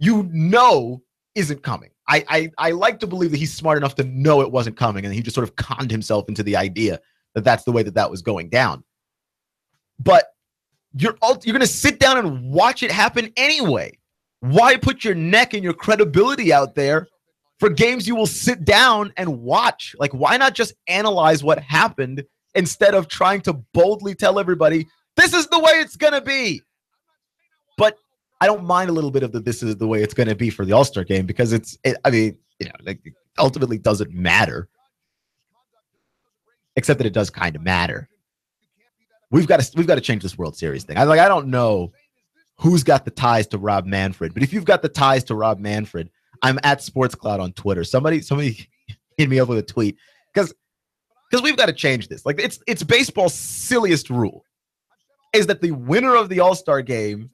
know isn't coming? I like to believe that he's smart enough to know it wasn't coming, and he just sort of conned himself into the idea that that's the way that was going down. But you're going to sit down and watch it happen anyway. Why put your neck and your credibility out there for games you will sit down and watch? Like, why not just analyze what happened instead of trying to boldly tell everybody, this is the way it's going to be? But I don't mind a little bit of this is the way it's going to be for the All-Star game, because it ultimately doesn't matter, except that it does kind of matter. We've got to change this World Series thing. I don't know who's got the ties to Rob Manfred, but if you've got the ties to Rob Manfred, I'm at SportsCloud on Twitter. Somebody hit me up with a tweet, because we've got to change this. Like it's baseball's silliest rule is that the winner of the All-Star game,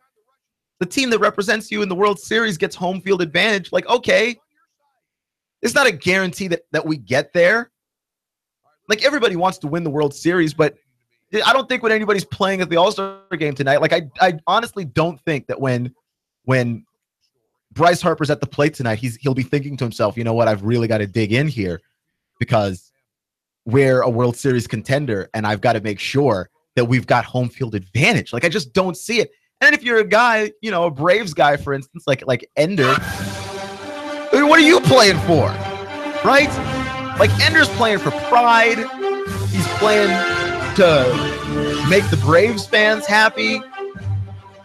the team that represents you in the World Series, gets home field advantage. Like, okay, it's not a guarantee that we get there. Like, everybody wants to win the World Series, but I don't think when anybody's playing at the All-Star game tonight, like I honestly don't think that when Bryce Harper's at the plate tonight, he'll be thinking to himself, you know what, I've really got to dig in here because we're a World Series contender and I've got to make sure that we've got home field advantage. Like, I just don't see it. And if you're a guy, a Braves guy, for instance, like Ender, I mean, what are you playing for? Right? Like, Ender's playing for pride. He's playing to make the Braves fans happy.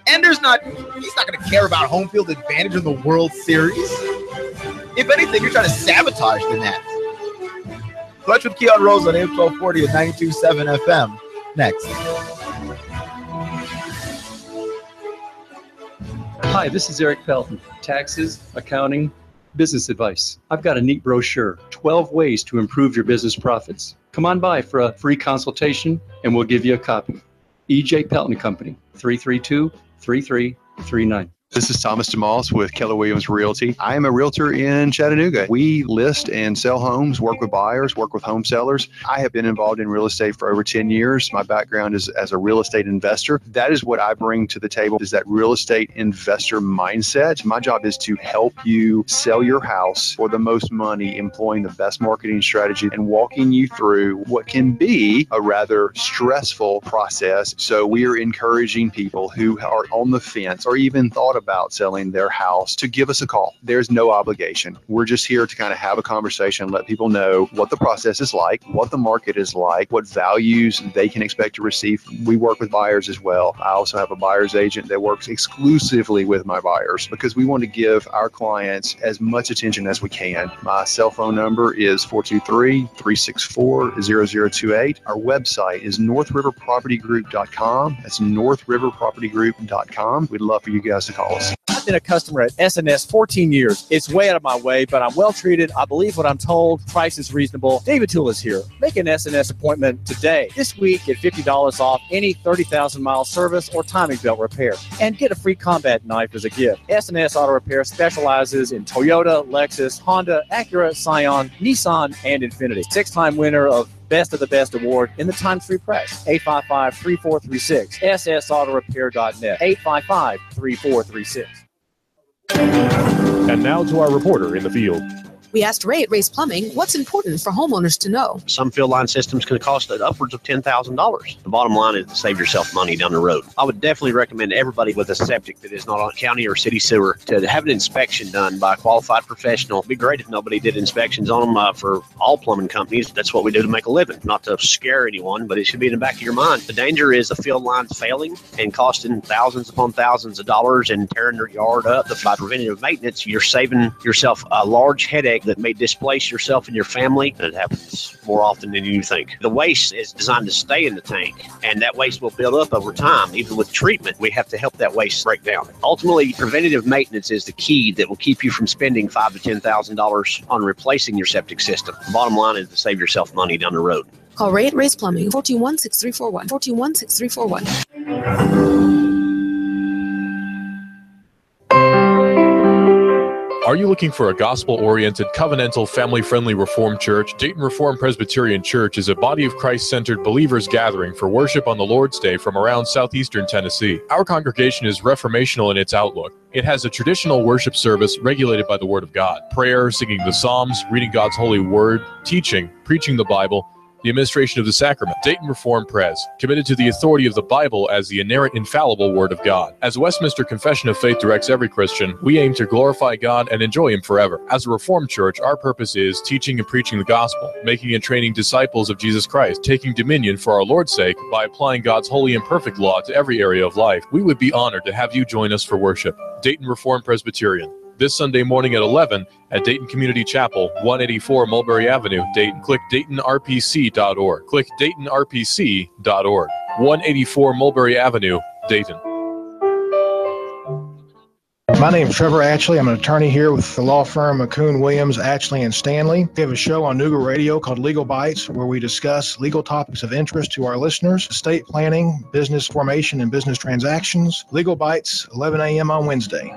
Ender's he's not going to care about home field advantage in the World Series. If anything, you're trying to sabotage the Nats. Clutch with Keon Rose on AM 1240 and 92.7 FM. Next. Hi, this is Eric Pelton. Taxes, accounting, business advice. I've got a neat brochure, 12 ways to improve your business profits. Come on by for a free consultation and we'll give you a copy. EJ Pelton Company, 332-3339. This is Thomas DeMoss with Keller Williams Realty. I am a realtor in Chattanooga. We list and sell homes, work with buyers, work with home sellers. I have been involved in real estate for over 10 years. My background is as a real estate investor. That is what I bring to the table, is that real estate investor mindset. My job is to help you sell your house for the most money, employing the best marketing strategy and walking you through what can be a rather stressful process. So we are encouraging people who are on the fence or even thought about selling their house to give us a call. There's no obligation. We're just here to kind of have a conversation, let people know what the process is like, what the market is like, what values they can expect to receive. We work with buyers as well. I also have a buyer's agent that works exclusively with my buyers because we want to give our clients as much attention as we can. My cell phone number is 423-364-0028. Our website is northriverpropertygroup.com. That's northriverpropertygroup.com. We'd love for you guys to call us. I've been a customer at SNS 14 years. It's way out of my way, but I'm well treated. I believe what I'm told. Price is reasonable. David Tulis here. Make an SNS appointment today. This week, get $50 off any 30,000-mile service or timing belt repair. And get a free combat knife as a gift. SNS Auto Repair specializes in Toyota, Lexus, Honda, Acura, Scion, Nissan, and Infiniti. 6-time winner of Best of the Best award in the Times Free Press. 855-3436. ssautorepair.net. 855-3436. And now to our reporter in the field. We asked Ray at Ray's Plumbing what's important for homeowners to know. Some field line systems can cost upwards of $10,000. The bottom line is to save yourself money down the road. I would definitely recommend everybody with a septic that is not on county or city sewer to have an inspection done by a qualified professional. It'd be great if nobody did inspections on them for all plumbing companies. That's what we do to make a living. Not to scare anyone, but it should be in the back of your mind. The danger is the field lines failing and costing thousands upon thousands of dollars and tearing your yard up. By preventative maintenance, you're saving yourself a large headache that may displace yourself and your family. It happens more often than you think. The waste is designed to stay in the tank, and that waste will build up over time. Even with treatment, we have to help that waste break down. Ultimately, preventative maintenance is the key that will keep you from spending $5,000 to $10,000 on replacing your septic system. The bottom line is to save yourself money down the road. Call Ray at Ray's Plumbing, 421-6341, 421-6341. Are you looking for a gospel-oriented, covenantal, family-friendly Reformed church? Dayton Reformed Presbyterian Church is a body of Christ-centered believers gathering for worship on the Lord's Day from around southeastern Tennessee. Our congregation is reformational in its outlook. It has a traditional worship service regulated by the Word of God. Prayer, singing the Psalms, reading God's holy Word, teaching, preaching the Bible, the administration of the sacrament. Dayton Reformed Pres, committed to the authority of the Bible as the inerrant, infallible Word of God. As Westminster Confession of Faith directs every Christian, we aim to glorify God and enjoy Him forever. As a Reformed church, our purpose is teaching and preaching the gospel, making and training disciples of Jesus Christ, taking dominion for our Lord's sake by applying God's holy and perfect law to every area of life. We would be honored to have you join us for worship. Dayton Reformed Presbyterian. This Sunday morning at 11 at Dayton Community Chapel, 184 Mulberry Avenue, Dayton. Click DaytonRPC.org. Click DaytonRPC.org. 184 Mulberry Avenue, Dayton. My name is Trevor Atchley. I'm an attorney here with the law firm McCoon, Williams, Atchley, and Stanley. We have a show on Nooga Radio called Legal Bites, where we discuss legal topics of interest to our listeners: estate planning, business formation, and business transactions. Legal Bites, 11 a.m. on Wednesday.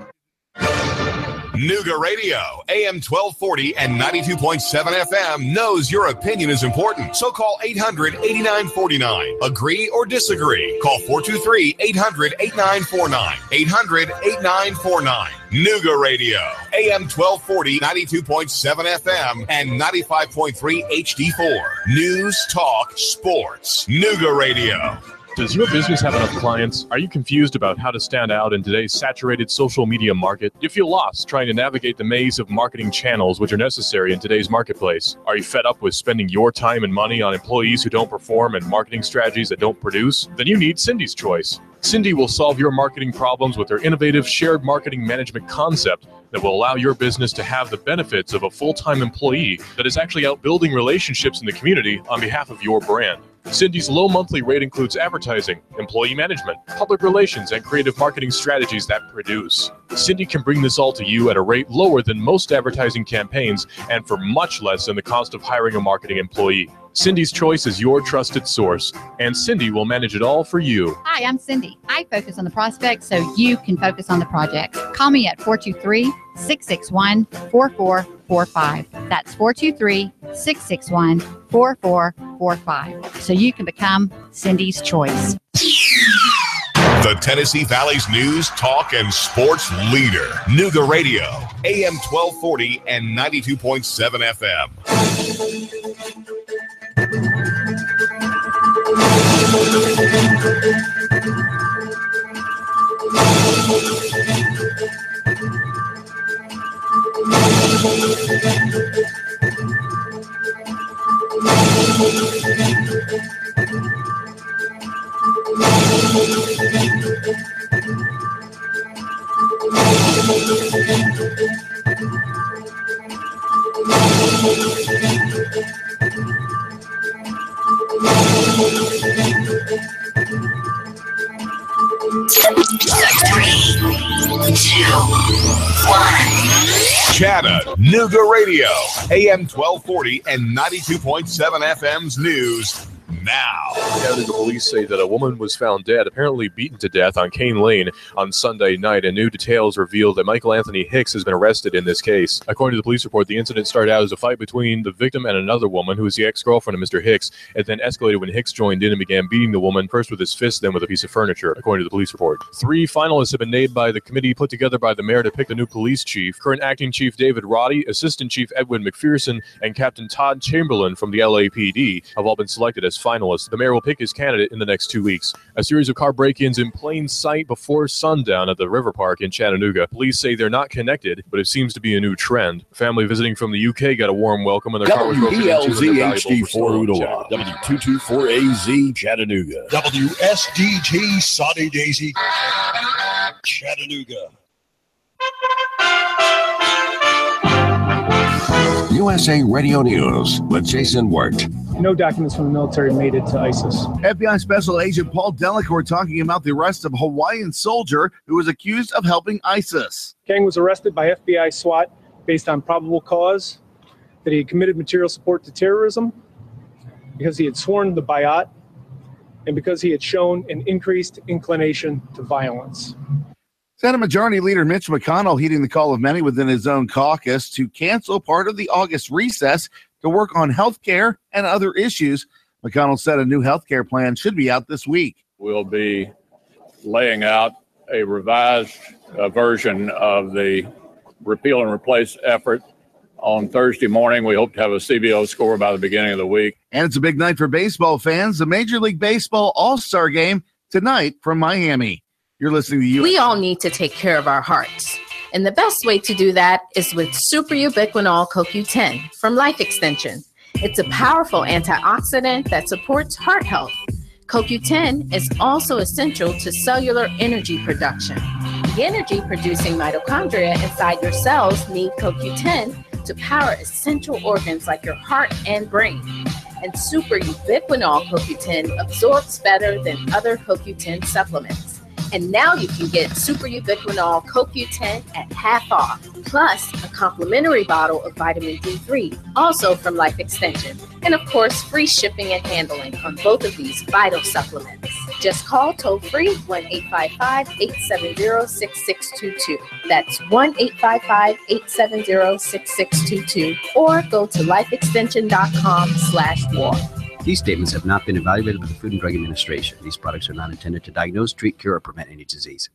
Nooga Radio, AM 1240 and 92.7 FM knows your opinion is important. So call 800-8949. Agree or disagree? Call 423-800-8949. 800-8949. Nooga Radio, AM 1240, 92.7 FM, and 95.3 HD4. News, talk, sports. Nooga Radio. Does your business have enough clients? Are you confused about how to stand out in today's saturated social media market? Do you feel lost trying to navigate the maze of marketing channels which are necessary in today's marketplace? Are you fed up with spending your time and money on employees who don't perform and marketing strategies that don't produce? Then you need Cindy's Choice. Cindy will solve your marketing problems with her innovative shared marketing management concept that will allow your business to have the benefits of a full-time employee that is actually out building relationships in the community on behalf of your brand. Cindy's low monthly rate includes advertising, employee management, public relations, and creative marketing strategies that produce. Cindy can bring this all to you at a rate lower than most advertising campaigns and for much less than the cost of hiring a marketing employee. Cindy's Choice is your trusted source, and Cindy will manage it all for you. Hi, I'm Cindy. I focus on the prospect so you can focus on the project. Call me at 423-661-4445. That's 423-661-4445. So you can become Cindy's Choice. The Tennessee Valley's news, talk, and sports leader. Nooga Radio, AM 1240 and 92.7 FM. Chattanooga Radio, AM 1240 and 92.7 FM's news. Now, Chattanooga police say that a woman was found dead, apparently beaten to death on Cane Lane on Sunday night, and new details revealed that Michael Anthony Hicks has been arrested in this case. According to the police report, the incident started out as a fight between the victim and another woman who was the ex-girlfriend of Mr. Hicks. It then escalated when Hicks joined in and began beating the woman, first with his fist, then with a piece of furniture, according to the police report. 3 finalists have been named by the committee put together by the mayor to pick the new police chief. Current acting chief David Roddy, assistant chief Edwin McPherson, and Captain Todd Chamberlain from the LAPD have all been selected as finalists. The mayor will pick his candidate in the next 2 weeks. A series of car break-ins in plain sight before sundown at the River Park in Chattanooga. Police say they're not connected, but it seems to be a new trend. A family visiting from the UK got a warm welcome, and their car was broken into and their valuables were stolen. W224AZ Chattanooga. WSDT Saudi Daisy Chattanooga. USA Radio News with Jason Wirt. No documents from the military made it to ISIS. FBI Special Agent Paul Delacour talking about the arrest of a Hawaiian soldier who was accused of helping ISIS. King was arrested by FBI SWAT based on probable cause that he had committed material support to terrorism, because he had sworn the Bayat, and because he had shown an increased inclination to violence. Senate Majority Leader Mitch McConnell heeding the call of many within his own caucus to cancel part of the August recess to work on health care and other issues. McConnell said a new health care plan should be out this week. We'll be laying out a revised version of the repeal and replace effort on Thursday morning. We hope to have a CBO score by the beginning of the week. And it's a big night for baseball fans. The Major League Baseball All-Star Game tonight from Miami. You're listening to you. We all need to take care of our hearts. And the best way to do that is with Super Ubiquinol CoQ10 from Life Extension. It's a powerful antioxidant that supports heart health. CoQ10 is also essential to cellular energy production. The energy-producing mitochondria inside your cells need CoQ10 to power essential organs like your heart and brain. And Super Ubiquinol CoQ10 absorbs better than other CoQ10 supplements. And now you can get Super Ubiquinol CoQ10 at half off, plus a complimentary bottle of vitamin D3, also from Life Extension. And of course, free shipping and handling on both of these vital supplements. Just call toll-free 1-855-870-6622. That's 1-855-870-6622. Or go to lifeextension.com/war. These statements have not been evaluated by the Food and Drug Administration. These products are not intended to diagnose, treat, cure, or prevent any disease.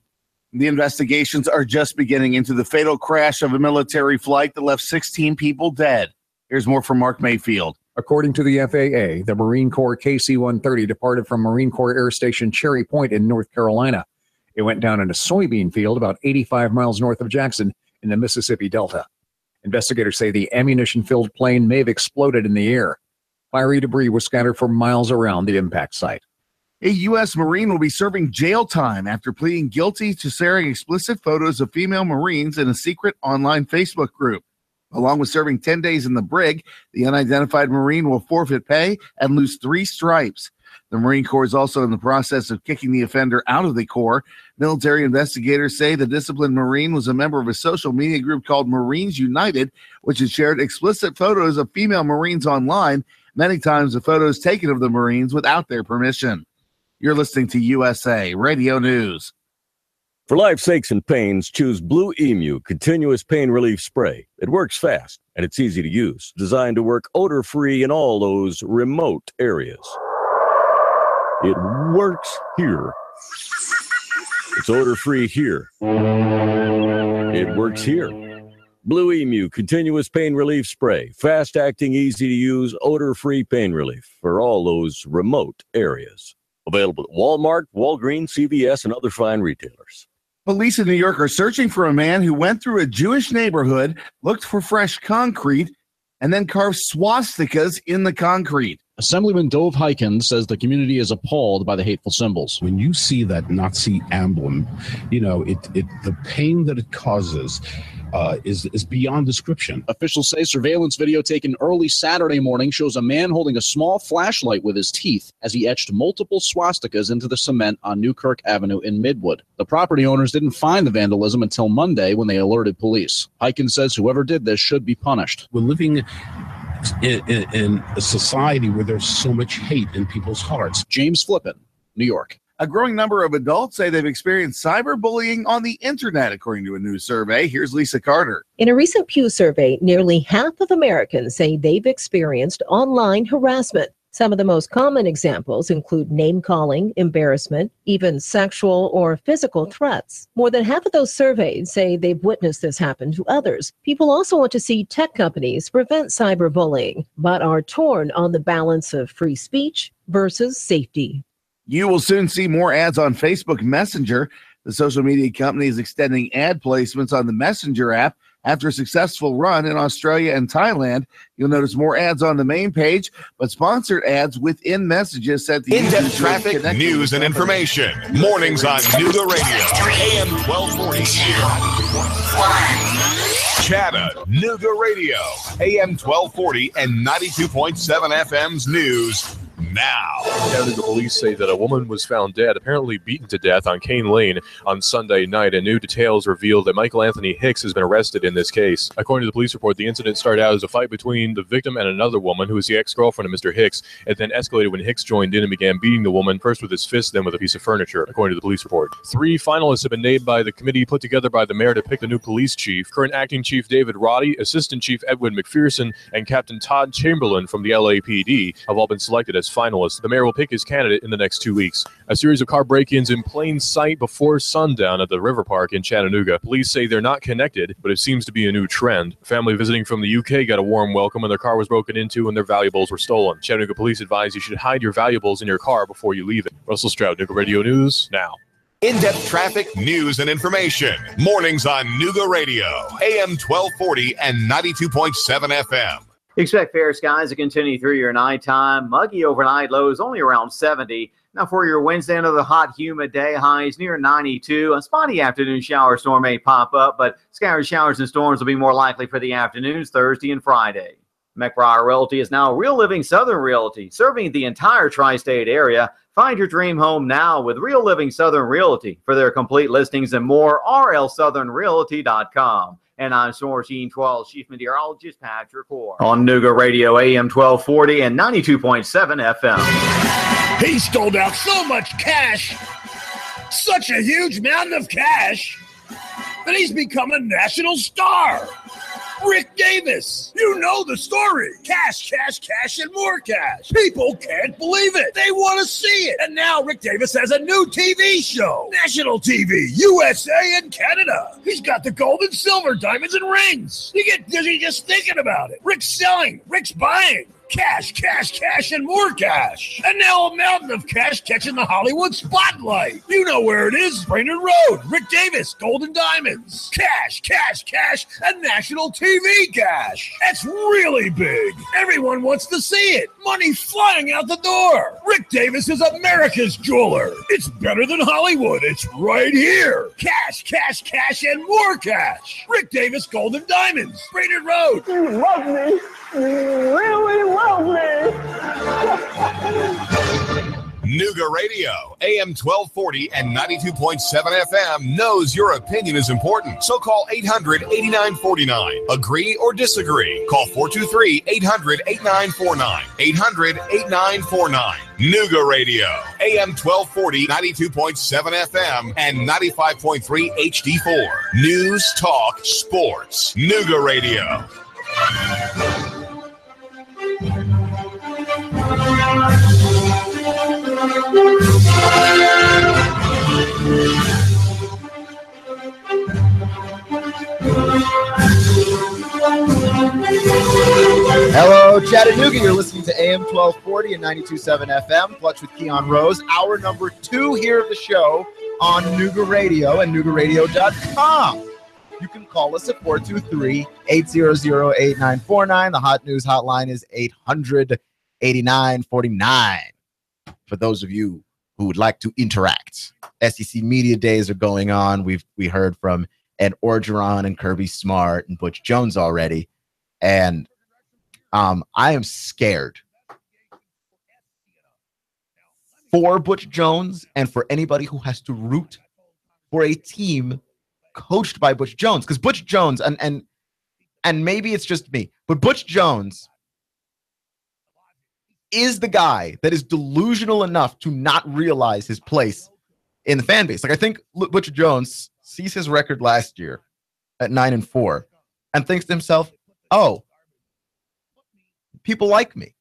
The investigations are just beginning into the fatal crash of a military flight that left 16 people dead. Here's more from Mark Mayfield. According to the FAA, the Marine Corps KC-130 departed from Marine Corps Air Station Cherry Point in North Carolina. It went down in a soybean field about 85 miles north of Jackson in the Mississippi Delta. Investigators say the ammunition-filled plane may have exploded in the air. Fiery debris was scattered for miles around the impact site. A U.S. Marine will be serving jail time after pleading guilty to sharing explicit photos of female Marines in a secret online Facebook group. Along with serving 10 days in the brig, the unidentified Marine will forfeit pay and lose 3 stripes. The Marine Corps is also in the process of kicking the offender out of the Corps. Military investigators say the disciplined Marine was a member of a social media group called Marines United, which has shared explicit photos of female Marines online. Many times the photos taken of the Marines without their permission. You're listening to USA Radio News. For life's aches and pains, choose Blue Emu Continuous Pain Relief Spray. It works fast and it's easy to use. Designed to work odor-free in all those remote areas. It works here. It's odor-free here. It works here. Blue Emu Continuous Pain Relief Spray. Fast-acting, easy-to-use, odor-free pain relief for all those remote areas. Available at Walmart, Walgreens, CVS, and other fine retailers. Police in New York are searching for a man who went through a Jewish neighborhood, looked for fresh concrete, and then carve swastikas in the concrete. Assemblyman Dove Hyken says the community is appalled by the hateful symbols. When you see that Nazi emblem, the pain that it causes is beyond description. Officials say surveillance video taken early Saturday morning shows a man holding a small flashlight with his teeth as he etched multiple swastikas into the cement on Newkirk Avenue in Midwood. The property owners didn't find the vandalism until Monday when they alerted police. Hyken says whoever did this should be punished. We're living in a society where there's so much hate in people's hearts. James Flippin, New York. A growing number of adults say they've experienced cyberbullying on the internet, according to a new survey. Here's Lisa Carter. In a recent Pew survey, nearly half of Americans say they've experienced online harassment. Some of the most common examples include name-calling, embarrassment, even sexual or physical threats. More than half of those surveyed say they've witnessed this happen to others. People also want to see tech companies prevent cyberbullying, but are torn on the balance of free speech versus safety. You will soon see more ads on Facebook Messenger. The social media company is extending ad placements on the Messenger app. After a successful run in Australia and Thailand, you'll notice more ads on the main page, but sponsored ads within messages set the in-depth traffic, news, and information. Mornings on Nooga Radio, AM 1240. Chattanooga Radio, AM 1240 and 92.7 FM's news. Now, Chattanooga police say that a woman was found dead, apparently beaten to death on Cane Lane on Sunday night, and new details reveal that Michael Anthony Hicks has been arrested in this case. According to the police report, the incident started out as a fight between the victim and another woman who was the ex-girlfriend of Mr. Hicks. It then escalated when Hicks joined in and began beating the woman, first with his fist, then with a piece of furniture, according to the police report. 3 finalists have been named by the committee put together by the mayor to pick the new police chief. Current acting chief David Roddy, assistant chief Edwin McPherson, and Captain Todd Chamberlain from the LAPD have all been selected as finalists. The mayor will pick his candidate in the next 2 weeks. A series of car break-ins in plain sight before sundown at the River Park in Chattanooga. Police say they're not connected, but it seems to be a new trend. A family visiting from the UK got a warm welcome when their car was broken into and their valuables were stolen. Chattanooga police advise you should hide your valuables in your car before you leave it. Russell Stroud, Nooga Radio News, now. In-depth traffic, news, and information. Mornings on Nooga Radio, AM 1240 and 92.7 FM. Expect fair skies to continue through your nighttime. Muggy overnight, lows only around 70. Now for your Wednesday, another hot, humid day, highs near 92. A spotty afternoon shower storm may pop up, but scattered showers and storms will be more likely for the afternoons Thursday and Friday. McBriar Realty is now Real Living Southern Realty, serving the entire tri-state area. Find your dream home now with Real Living Southern Realty. For their complete listings and more, rlsouthernrealty.com. And I'm Source 12 Chief Meteorologist Patrick Orr on Nooga Radio AM 1240 and 92.7 FM. He stole out so much cash, such a huge mountain of cash, that he's become a national star. Rick Davis. You know the story. Cash, cash, cash, and more cash. People can't believe it. They want to see it. And now Rick Davis has a new TV show. National TV, USA and Canada. He's got the gold and silver, diamonds and rings. You get dizzy just thinking about it. Rick's selling. Rick's buying. Cash, cash, cash, and more cash. And now a mountain of cash catching the Hollywood spotlight. You know where it is, Brainerd Road. Rick Davis, Gold and Diamonds. Cash, cash, cash, and national TV cash. That's really big. Everyone wants to see it. Money flying out the door. Rick Davis is America's jeweler. It's better than Hollywood. It's right here. Cash, cash, cash, and more cash. Rick Davis, Gold and Diamonds. Brainerd Road. You love me. You really love me. Nooga Radio, AM 1240 and 92.7 FM knows your opinion is important. So call 800-8949. Agree or disagree. Call 423-800-8949. 800-8949. Nooga Radio, AM 1240, 92.7 FM, and 95.3 HD4. News, talk, sports. Nooga Radio. Hello, Chattanooga. You're listening to AM 1240 and 92.7 FM. Clutch with Keon Rose. Hour number 2 here of the show on Nooga Radio and NoogaRadio.com. you can call us at 423-800-8949. The Hot News hotline is 800-8949. For those of you who would like to interact, SEC Media Days are going on. We heard from Ed Orgeron and Kirby Smart and Butch Jones already. And I am scared for Butch Jones and for anybody who has to root for a team coached by Butch Jones. Because Butch Jones, and maybe it's just me, but Butch Jones is the guy that is delusional enough to not realize his place in the fan base. Like, I think Butch Jones sees his record last year at 9-4 and thinks to himself, oh, people like me.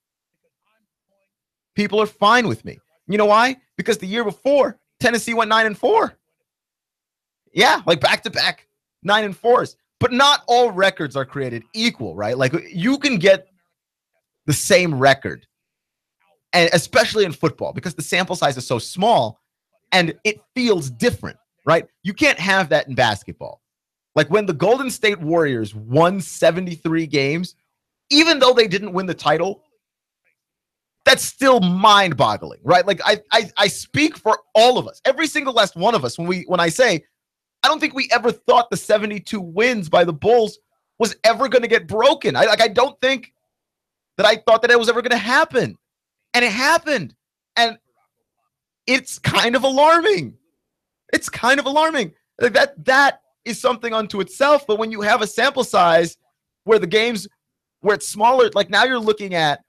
People are fine with me. You know why? Because the year before, Tennessee went 9-4. Yeah, like back-to-back 9-4s. But not all records are created equal, right? Like, you can get the same record, and especially in football, because the sample size is so small and it feels different, right? You can't have that in basketball. Like, when the Golden State Warriors won 73 games, even though they didn't win the title, that's still mind-boggling, right? Like, I speak for all of us, every single last one of us, when I say, I don't think we ever thought the 72 wins by the Bulls was ever going to get broken. I don't think that I thought that it was ever going to happen. And it happened. And it's kind of alarming. It's kind of alarming. Like, that is something unto itself. But when you have a sample size where the games, where it's smaller, like, now you're looking at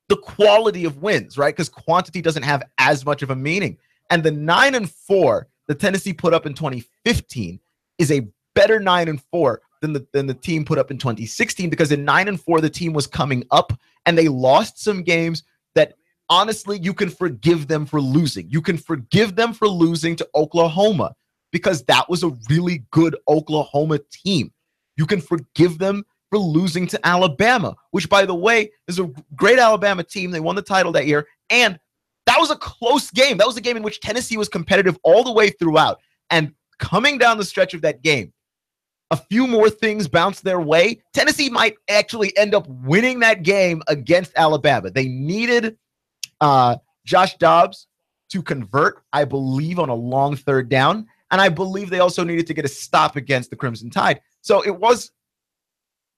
the quality of wins, right? Because quantity doesn't have as much of a meaning. And the 9-4 that Tennessee put up in 2015 is a better 9-4 than the team put up in 2016, because in 9-4 the team was coming up and they lost some games that honestly you can forgive them for losing. You can forgive them for losing to Oklahoma because that was a really good Oklahoma team. You can forgive them for losing to Alabama, which, by the way, is a great Alabama team. They won the title that year, and that was a close game. That was a game in which Tennessee was competitive all the way throughout. And coming down the stretch of that game, a few more things bounced their way. Tennessee might actually end up winning that game against Alabama. They needed Josh Dobbs to convert, I believe, on a long third down. And I believe they also needed to get a stop against the Crimson Tide. So it was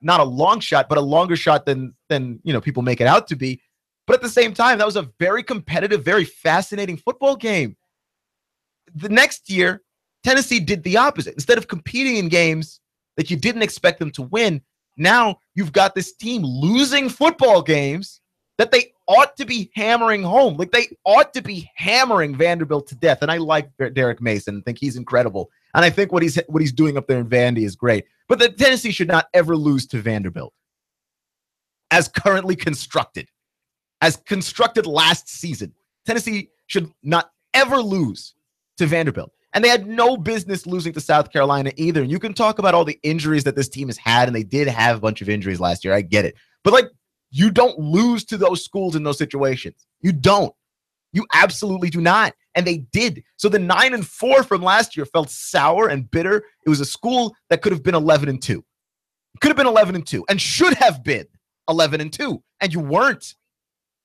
not a long shot, but a longer shot than people make it out to be. But at the same time, that was a very competitive, very fascinating football game. The next year, Tennessee did the opposite. Instead of competing in games that you didn't expect them to win, now you've got this team losing football games that they ought to be hammering home. Like, they ought to be hammering Vanderbilt to death. And I like Derek Mason and think he's incredible. And I think what he's doing up there in Vandy is great. But the Tennessee should not ever lose to Vanderbilt as currently constructed. As constructed last season, Tennessee should not ever lose to Vanderbilt. And they had no business losing to South Carolina either. And you can talk about all the injuries that this team has had, and they did have a bunch of injuries last year. I get it. But, like, you don't lose to those schools in those situations. You don't. You absolutely do not. And they did. So the 9-4 from last year felt sour and bitter. It was a school that could have been 11-2. Could have been 11-2 and should have been 11-2. And you weren't.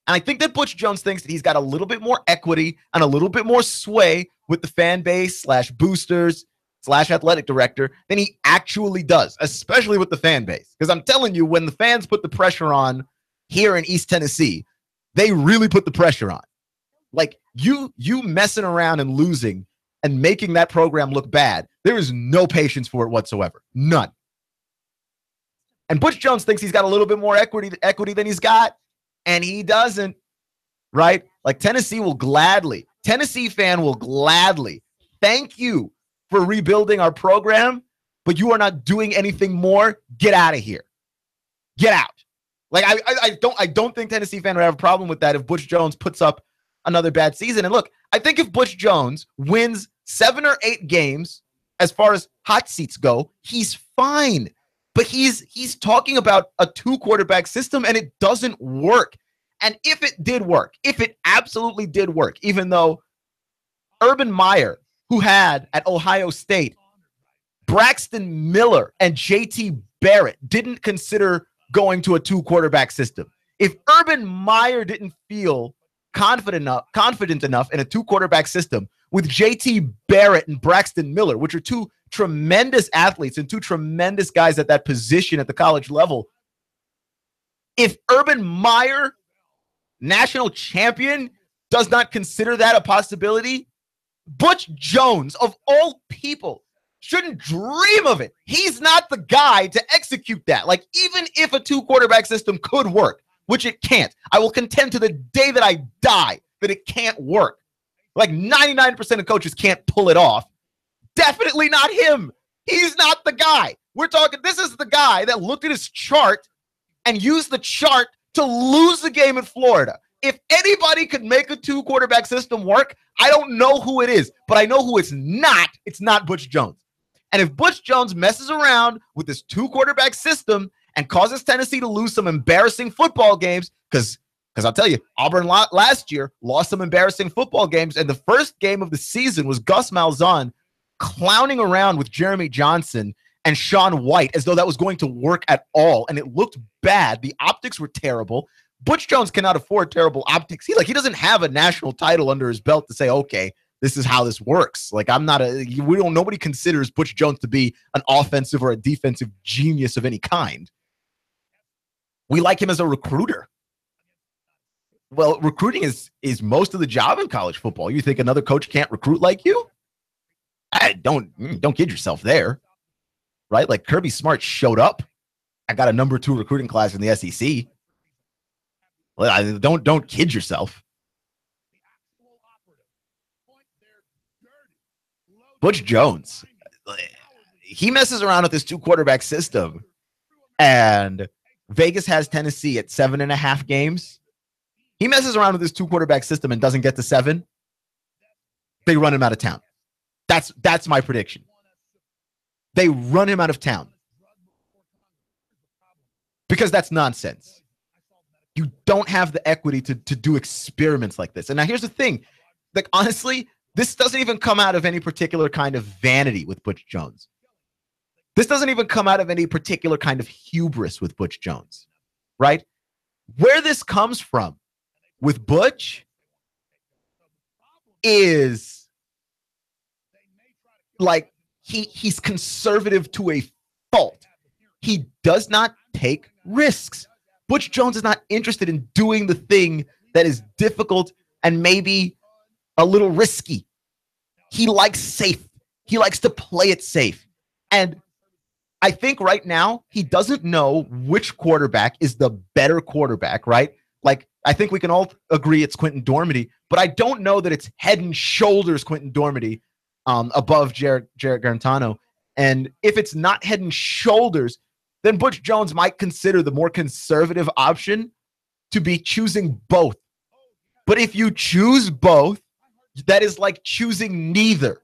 And I think that Butch Jones thinks that he's got a little bit more equity and a little bit more sway with the fan base / boosters / athletic director than he actually does, especially with the fan base. Because I'm telling you, when the fans put the pressure on here in East Tennessee, they really put the pressure on. Like, you messing around and losing and making that program look bad, there is no patience for it whatsoever. None. And Butch Jones thinks he's got a little bit more equity than he's got. And he doesn't, right? Like, Tennessee fan will gladly thank you for rebuilding our program, but you are not doing anything more. Get out of here. Get out. Like, I don't think Tennessee fan would have a problem with that if Butch Jones puts up another bad season. And look, I think if Butch Jones wins 7 or 8 games, as far as hot seats go, he's fine. But he's talking about a 2-quarterback system, and it doesn't work. And if it did work, if it absolutely did work, even though Urban Meyer, who had at Ohio State Braxton Miller and JT Barrett didn't consider going to a 2-quarterback system, if Urban Meyer didn't feel confident enough in a 2-quarterback system with JT Barrett and Braxton Miller, which are 2 tremendous athletes and 2 tremendous guys at that position at the college level, if Urban Meyer, national champion, does not consider that a possibility, Butch Jones, of all people, shouldn't dream of it. He's not the guy to execute that. Like, even if a 2-quarterback system could work, which it can't, I will contend to the day that I die that it can't work. Like 99% of coaches can't pull it off. Definitely not him. He's not the guy. We're talking, this is the guy that looked at his chart and used the chart to lose the game in Florida. If anybody could make a 2-quarterback system work, I don't know who it is, but I know who it's not. It's not Butch Jones. And if Butch Jones messes around with this 2-quarterback system and causes Tennessee to lose some embarrassing football games, because I'll tell you, Auburn last year lost some embarrassing football games, and the first game of the season was Gus Malzahn clowning around with Jeremy Johnson and Sean White as though that was going to work at all, and it looked bad. The optics were terrible. Butch Jones cannot afford terrible optics. He doesn't have a national title under his belt to say, okay, this is how this works. Like, nobody considers Butch Jones to be an offensive or a defensive genius of any kind. We like him as a recruiter. Well, recruiting is most of the job in college football. You think another coach can't recruit like you? Don't kid yourself there, right? Like, Kirby Smart showed up. I got a number 2 recruiting class in the SEC. Well, don't kid yourself. Butch Jones, he messes around with this 2-quarterback system, and Vegas has Tennessee at 7.5 games. He messes around with this 2-quarterback system and doesn't get to 7. They run him out of town. That's my prediction. They run him out of town because that's nonsense. You don't have the equity to do experiments like this. And now here's the thing. Like, honestly, this doesn't even come out of any particular kind of vanity with Butch Jones. This doesn't even come out of any particular kind of hubris with Butch Jones, right? Where this comes from with Butch is like he's conservative to a fault. He does not take risks. Butch Jones is not interested in doing the thing that is difficult and maybe a little risky. He likes safe. He likes to play it safe. And I think right now he doesn't know which quarterback is the better quarterback, right? Like, I think we can all agree it's Quentin Dormady, but I don't know that it's head and shoulders Quentin Dormady above Jarrett Garantano. And if it's not head and shoulders, then Butch Jones might consider the more conservative option to be choosing both. But if you choose both, that is like choosing neither.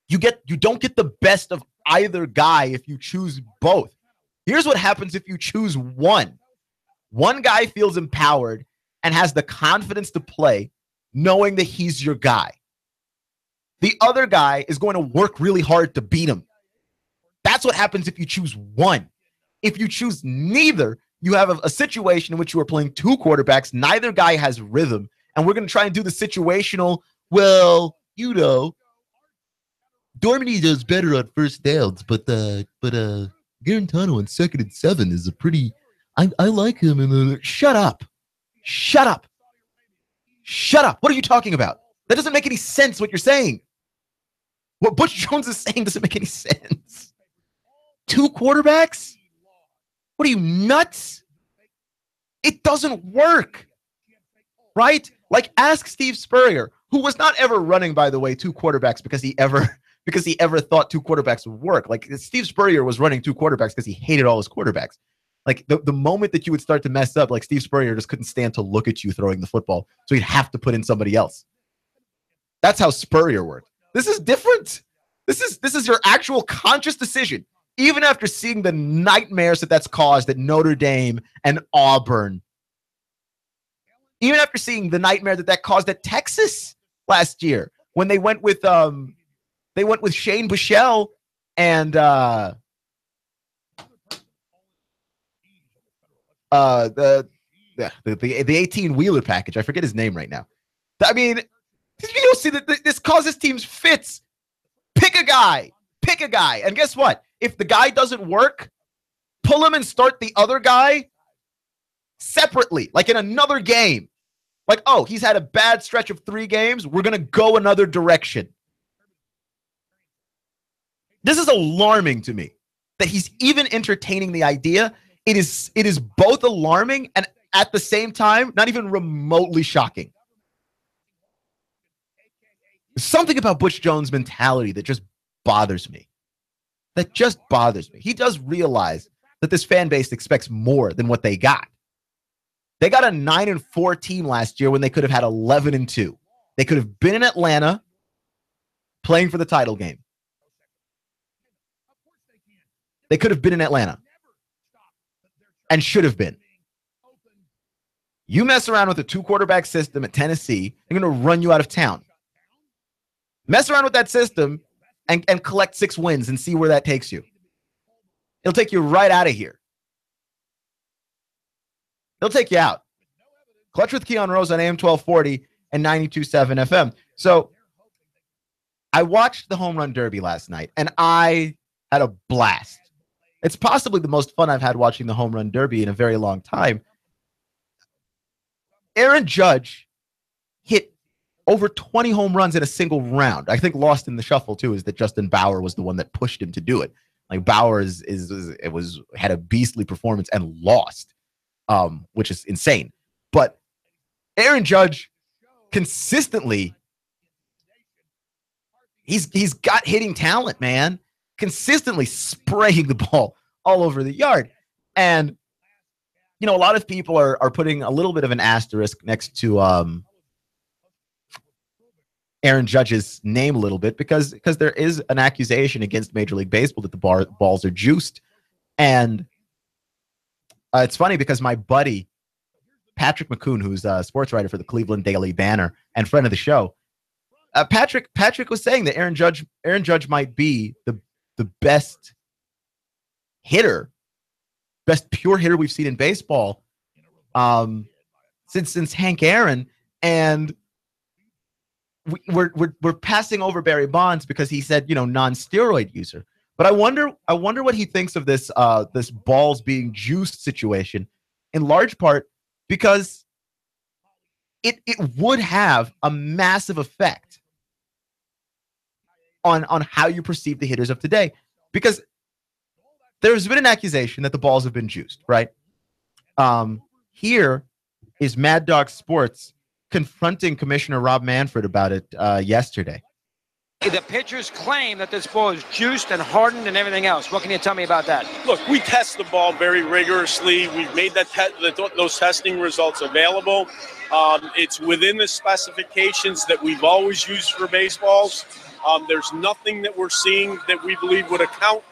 You don't get the best of either guy if you choose both. Here's what happens if you choose one. One guy feels empowered and has the confidence to play, knowing that he's your guy. The other guy is going to work really hard to beat him. That's what happens if you choose one. If you choose neither, you have a situation in which you are playing 2 quarterbacks. Neither guy has rhythm. And we're going to try and do the situational, well, Dormady does better on first downs, but Garantano on 2nd and 7 is a pretty, I like him. And shut up. Shut up. Shut up. What are you talking about? That doesn't make any sense what you're saying. What Butch Jones is saying doesn't make any sense. 2 quarterbacks? What are you, nuts? It doesn't work. Right? Like, ask Steve Spurrier, who was not ever running, by the way, 2 quarterbacks because he ever thought 2 quarterbacks would work. Like, Steve Spurrier was running 2 quarterbacks because he hated all his quarterbacks. Like, the moment that you would start to mess up, like, Steve Spurrier just couldn't stand to look at you throwing the football, so he'd have to put in somebody else. That's how Spurrier worked. This is different. This is your actual conscious decision. Even after seeing the nightmares that's caused at Notre Dame and Auburn, even after seeing the nightmare that caused at Texas last year when they went with Shane Buechele And the 18-wheeler package. I forget his name right now. I mean, you don't see that this causes teams fits. Pick a guy. And guess what? If the guy doesn't work, pull him and start the other guy separately, like in another game. Like, oh, he's had a bad stretch of 3 games. We're going to go another direction. This is alarming to me that he's even entertaining the idea. It is both alarming and at the same time, not even remotely shocking. There's something about Butch Jones' mentality that just bothers me. He does realize that this fan base expects more than what they got. They got a 9-4 team last year when they could have had 11-2. They could have been in Atlanta playing for the title game. They could have been in Atlanta and should have been. You mess around with a 2-quarterback system at Tennessee, they're going to run you out of town. Mess around with that system and collect 6 wins and see where that takes you. It'll take you right out of here. They'll take you out. Clutch with Keon Rose on AM 1240 and 92.7 FM. So I watched the Home Run Derby last night, and I had a blast. It's possibly the most fun I've had watching the Home Run Derby in a very long time. Aaron Judge hit over 20 home runs in a single round. I think lost in the shuffle, too, is that Justin Bauer was the one that pushed him to do it. Like, Bauer had a beastly performance and lost, which is insane. But Aaron Judge consistently, he's got hitting talent, man. Consistently spraying the ball all over the yard. And, you know, a lot of people are putting a little bit of an asterisk next to Aaron Judge's name a little bit because there is an accusation against Major League Baseball that the balls are juiced. And it's funny because my buddy, Patrick McCoon, who's a sports writer for the Cleveland Daily Banner and friend of the show, Patrick was saying that Aaron Judge might be the best hitter, best pure hitter we've seen in baseball since Hank Aaron. And we're passing over Barry Bonds because he said, non-steroid user. But I wonder what he thinks of this this balls being juiced situation, in large part because it would have a massive effect on how you perceive the hitters of today. Because there's been an accusation that the balls have been juiced, right? Here is Mad Dog Sports confronting Commissioner Rob Manfred about it yesterday. The pitchers claim that this ball is juiced and hardened and everything else. What can you tell me about that? Look, we test the ball very rigorously. We've made those testing results available. It's within the specifications that we've always used for baseballs. There's nothing that we're seeing that we believe would account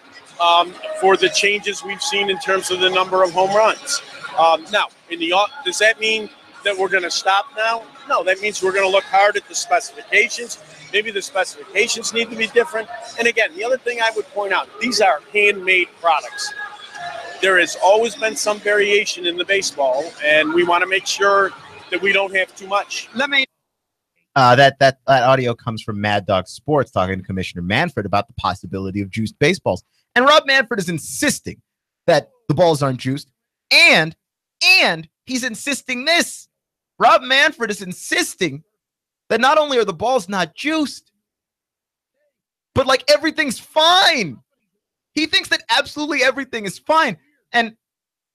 for the changes we've seen in terms of the number of home runs. Now, does that mean that we're going to stop now? No, that means we're going to look hard at the specifications. Maybe the specifications need to be different. And again, the other thing I would point out, these are handmade products. There has always been some variation in the baseball, and we want to make sure that we don't have too much. That audio comes from Mad Dog Sports talking to Commissioner Manfred about the possibility of juiced baseballs. And Rob Manfred is insisting that the balls aren't juiced. And he's insisting this. Rob Manfred is insisting that not only are the balls not juiced, but like everything's fine. He thinks that absolutely everything is fine. And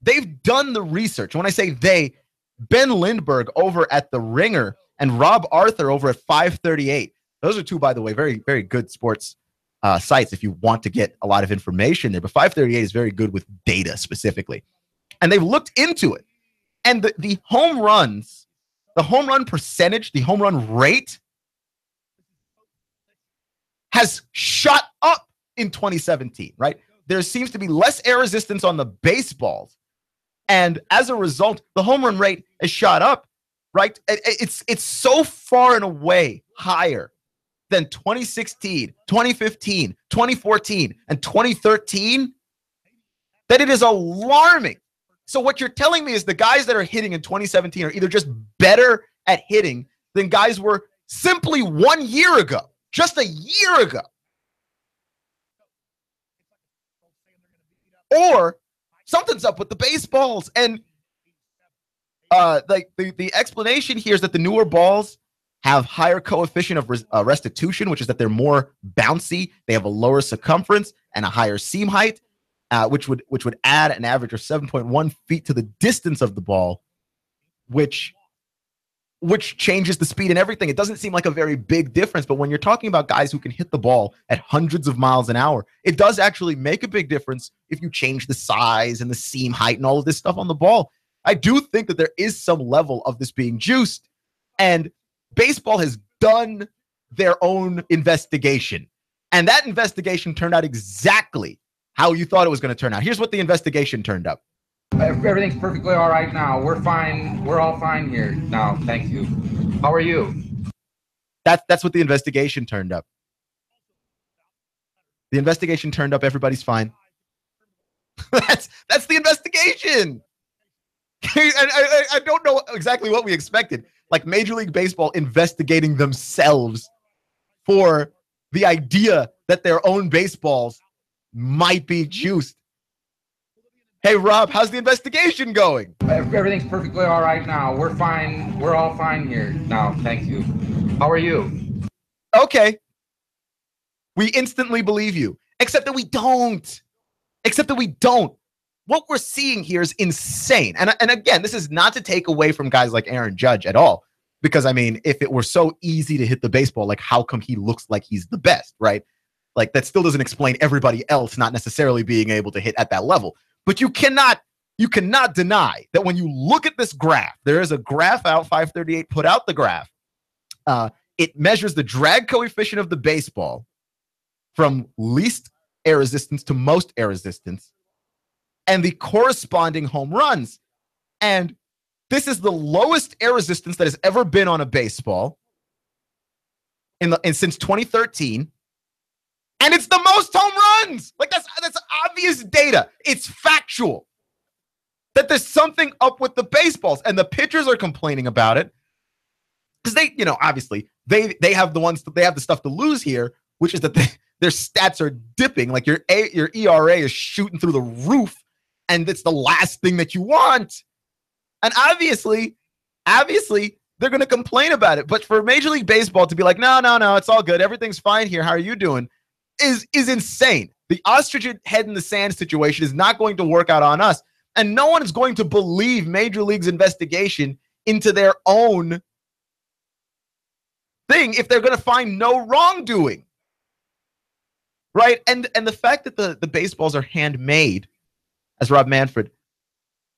they've done the research. When I say they, Ben Lindbergh over at The Ringer and Rob Arthur over at 538. Those are two, by the way, very, very good sports sites if you want to get a lot of information there. But 538 is very good with data specifically. And they've looked into it. And the home runs, the home run percentage, the home run rate has shot up in 2017, right? There seems to be less air resistance on the baseballs. And as a result, the home run rate has shot up, right? It's so far and away higher than 2016, 2015, 2014, and 2013, then it is alarming. So what you're telling me is the guys that are hitting in 2017 are either just better at hitting than guys were simply 1 year ago, just a year ago. Or something's up with the baseballs. And like the explanation here is that the newer balls have higher coefficient of restitution, which is that they're more bouncy. They have a lower circumference and a higher seam height, which would add an average of 7.1 feet to the distance of the ball, which changes the speed and everything. It doesn't seem like a very big difference, but when you're talking about guys who can hit the ball at hundreds of miles an hour, it does actually make a big difference if you change the size and the seam height and all of this stuff on the ball. I do think that there is some level of this being juiced, and baseball has done their own investigation, and that investigation turned out exactly how you thought it was going to turn out. Here's what the investigation turned up. Everything's perfectly all right now. We're fine. We're all fine here now. Thank you. How are you? That's what the investigation turned up. The investigation turned up. Everybody's fine. That's the investigation. I don't know exactly what we expected. Like Major League Baseball investigating themselves for the idea that their own baseballs might be juiced. Hey, Rob, how's the investigation going? Everything's perfectly all right now. We're fine. We're all fine here now. Thank you. How are you? Okay. We instantly believe you, except that we don't. What we're seeing here is insane. And again, this is not to take away from guys like Aaron Judge at all, because, I mean, if it were so easy to hit the baseball, like, how come he looks like he's the best, right? Like, that still doesn't explain everybody else not necessarily being able to hit at that level. But you cannot deny that when you look at this graph, there is a graph out, 538 put out the graph. It measures the drag coefficient of the baseball from least air resistance to most air resistance and the corresponding home runs. And this is the lowest air resistance that has ever been on a baseball since 2013. And it's the most home runs. Like, that's obvious data. It's factual that there's something up with the baseballs, and the pitchers are complaining about it because they, obviously they have the stuff to lose here, which is that their stats are dipping. Like your ERA is shooting through the roof, and it's the last thing that you want. And obviously, they're going to complain about it. But for Major League Baseball to be like, no, it's all good, everything's fine here, how are you doing, is insane. The ostrich head in the sand situation is not going to work out on us. And no one is going to believe Major League's investigation into their own thing if they're going to find no wrongdoing. Right? And the fact that the baseballs are handmade, as Rob Manfred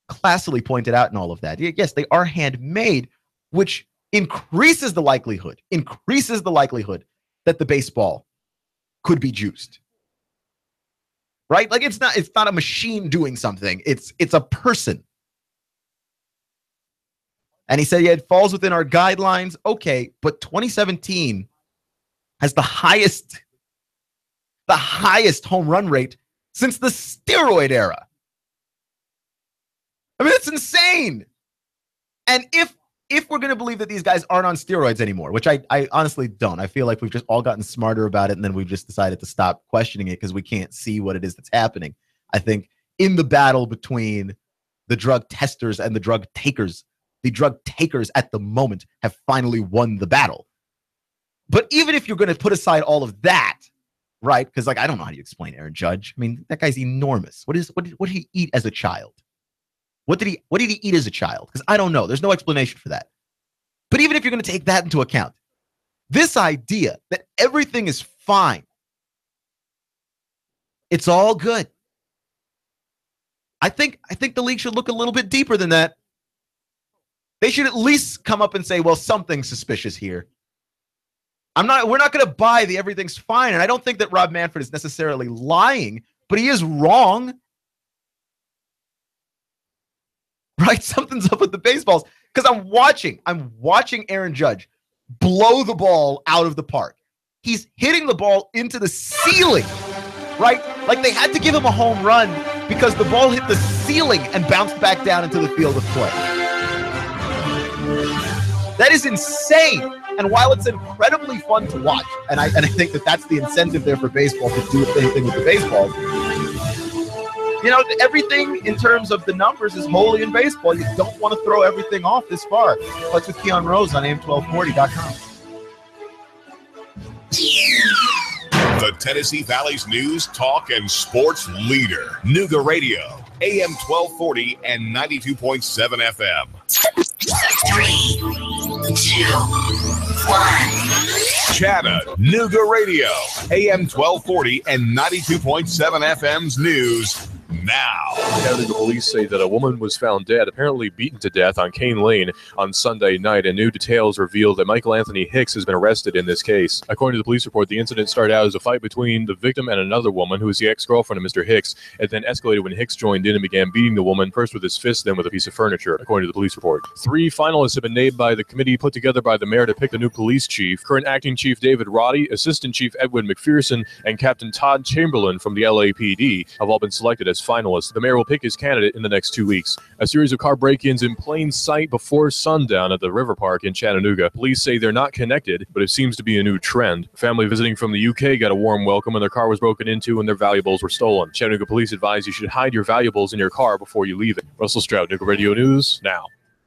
classily pointed out in all of that. Yes, they are handmade, which increases the likelihood that the baseball could be juiced. Right? Like it's not a machine doing something. It's a person. And he said, yeah, it falls within our guidelines. Okay, but 2017 has the highest home run rate since the steroid era. I mean, it's insane. And if we're going to believe that these guys aren't on steroids anymore, which I honestly don't. I feel like we've just all gotten smarter about it, and then we've just decided to stop questioning it because we can't see what it is that's happening. I think in the battle between the drug testers and the drug takers at the moment have finally won the battle. But even if you're going to put aside all of that, right? Because, like, I don't know how you explain Aaron Judge. I mean, that guy's enormous. What did he eat as a child? What did he eat as a child? Because I don't know. There's no explanation for that. But even if you're going to take that into account, this idea that everything is fine, it's all good. I think the league should look a little bit deeper than that. They should at least come up and say, well, something's suspicious here. We're not going to buy the everything's fine. And I don't think that Rob Manfred is necessarily lying, but he is wrong. Right? Something's up with the baseballs. Because I'm watching Aaron Judge blow the ball out of the park. he's hitting the ball into the ceiling, right? Like they had to give him a home run because the ball hit the ceiling and bounced back down into the field of play. That is insane. And while it's incredibly fun to watch, and I think that that's the incentive there for baseball to do anything with the baseball, you know, everything in terms of the numbers is wholly in baseball. You don't want to throw everything off this far. That's with Keon Rose on AM1240.com. The Tennessee Valley's news, talk, and sports leader. Nooga Radio, AM 1240 and 92.7 FM. 3, 2, 1. Chattanooga Radio, AM 1240 and 92.7 FM's news. Now, Chattanooga police say that a woman was found dead, apparently beaten to death on Cane Lane on Sunday night, and new details reveal that Michael Anthony Hicks has been arrested in this case. According to the police report, the incident started out as a fight between the victim and another woman who was the ex-girlfriend of Mr. Hicks. It then escalated when Hicks joined in and began beating the woman, first with his fist, then with a piece of furniture, according to the police report. 3 finalists have been named by the committee put together by the mayor to pick the new police chief. Current acting chief David Roddy, assistant chief Edwin McPherson, and Captain Todd Chamberlain from the LAPD have all been selected as finalists. The mayor will pick his candidate in the next 2 weeks. A series of car break-ins in plain sight before sundown at the River Park in Chattanooga. Police say they're not connected, but it seems to be a new trend. A family visiting from the UK got a warm welcome when their car was broken into and their valuables were stolen. Chattanooga police advise you should hide your valuables in your car before you leave it. Russell Stroud, Nooga Radio News, now.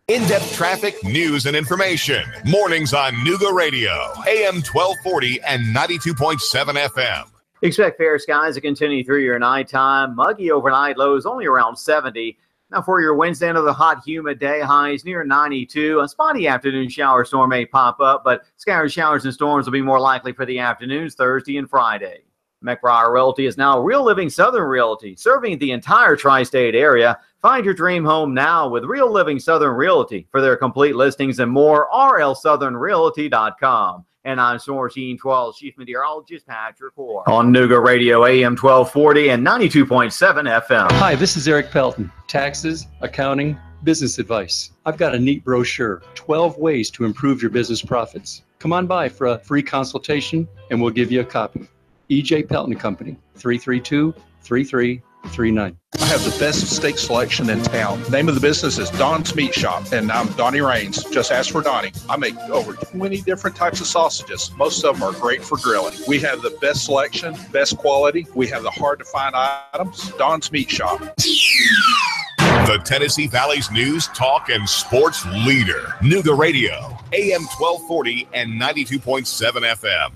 In-depth traffic, news, and information. Mornings on Nooga Radio, AM 1240 and 92.7 FM. Expect fair skies to continue through your nighttime. Muggy overnight, lows only around 70. Now for your Wednesday into the hot, humid day, highs near 92. A spotty afternoon shower storm may pop up, but scattered showers and storms will be more likely for the afternoons Thursday and Friday. McBriar Realty is now Real Living Southern Realty, serving the entire tri-state area. Find your dream home now with Real Living Southern Realty. For their complete listings and more, rlsouthernrealty.com. And I'm Source 12 Chief Meteorologist Patrick Orr on Nooga Radio, AM 1240 and 92.7 FM. Hi, this is Eric Pelton. Taxes, accounting, business advice. I've got a neat brochure, 12 ways to improve your business profits. Come on by for a free consultation and we'll give you a copy. EJ Pelton Company, 332-3339. I have the best steak selection in town. Name of the business is Don's Meat Shop, and I'm Donnie Raines. Just ask for Donnie. I make over 20 different types of sausages. Most of them are great for grilling. We have the best selection, best quality. We have the hard-to-find items. Don's Meat Shop. The Tennessee Valley's news, talk, and sports leader. Nooga Radio, AM 1240 and 92.7 FM.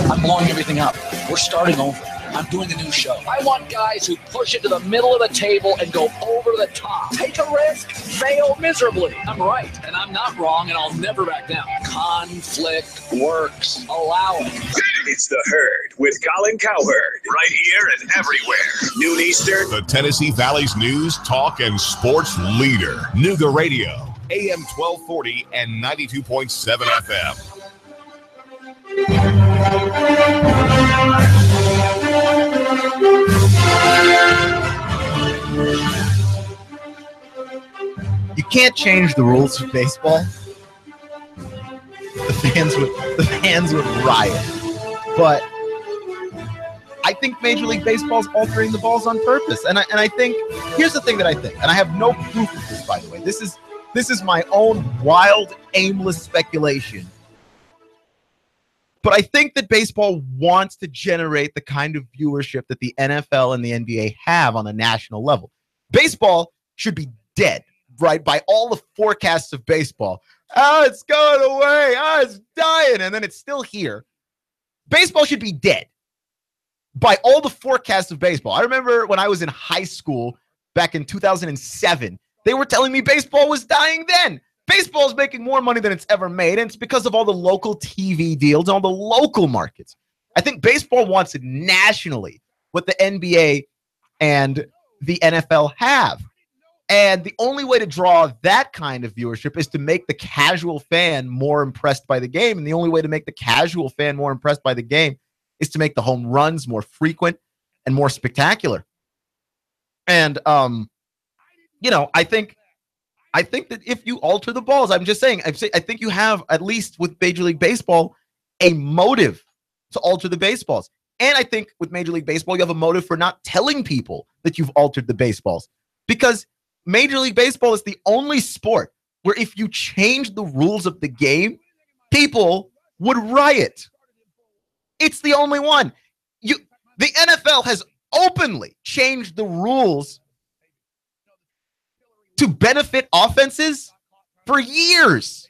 I'm blowing everything up. We're starting over. I'm doing a new show. I want guys who push it to the middle of the table and go over the top. Take a risk, fail miserably. I'm right, and I'm not wrong, and I'll never back down. Conflict works. Allow it. It's The Herd with Colin Cowherd. Right here and everywhere. Noon Eastern. The Tennessee Valley's news, talk, and sports leader. Nooga Radio, AM 1240 and 92.7 FM. You can't change the rules of baseball. The fans would riot. But I think Major League Baseball's altering the balls on purpose. And I think here's the thing that I think, and I have no proof of this, by the way. This is my own wild, aimless speculation. But I think that baseball wants to generate the kind of viewership that the NFL and the NBA have on a national level. Baseball should be dead, right? By all the forecasts of baseball. Oh, it's going away. Oh, it's dying. And then it's still here. Baseball should be dead by all the forecasts of baseball. I remember when I was in high school back in 2007, they were telling me baseball was dying then. Baseball is making more money than it's ever made, and it's because of all the local TV deals and all the local markets. I think baseball wants it nationally what the NBA and the NFL have. And the only way to draw that kind of viewership is to make the casual fan more impressed by the game. And the only way to make the casual fan more impressed by the game is to make the home runs more frequent and more spectacular. And, I think that if you alter the balls, I'm just saying, I think you have, at least with Major League Baseball, a motive to alter the baseballs. And I think with Major League Baseball, you have a motive for not telling people that you've altered the baseballs, because Major League Baseball is the only sport where if you change the rules of the game, people would riot. It's the only one. The NFL has openly changed the rules to benefit offenses for years.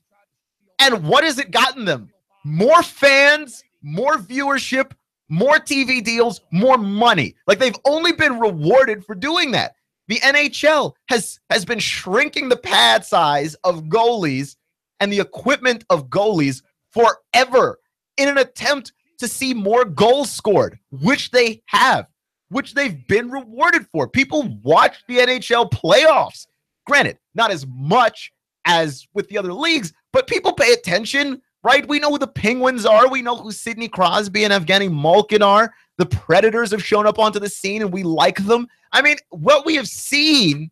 And what has it gotten them? More fans, more viewership, more TV deals, more money. Like, they've only been rewarded for doing that. The NHL has been shrinking the pad size of goalies and the equipment of goalies forever in an attempt to see more goals scored, which they have, which they've been rewarded for. People watch the NHL playoffs. Granted, not as much as with the other leagues, but people pay attention, right? We know who the Penguins are. We know who Sidney Crosby and Evgeny Malkin are. The Predators have shown up onto the scene, and we like them. I mean, what we have seen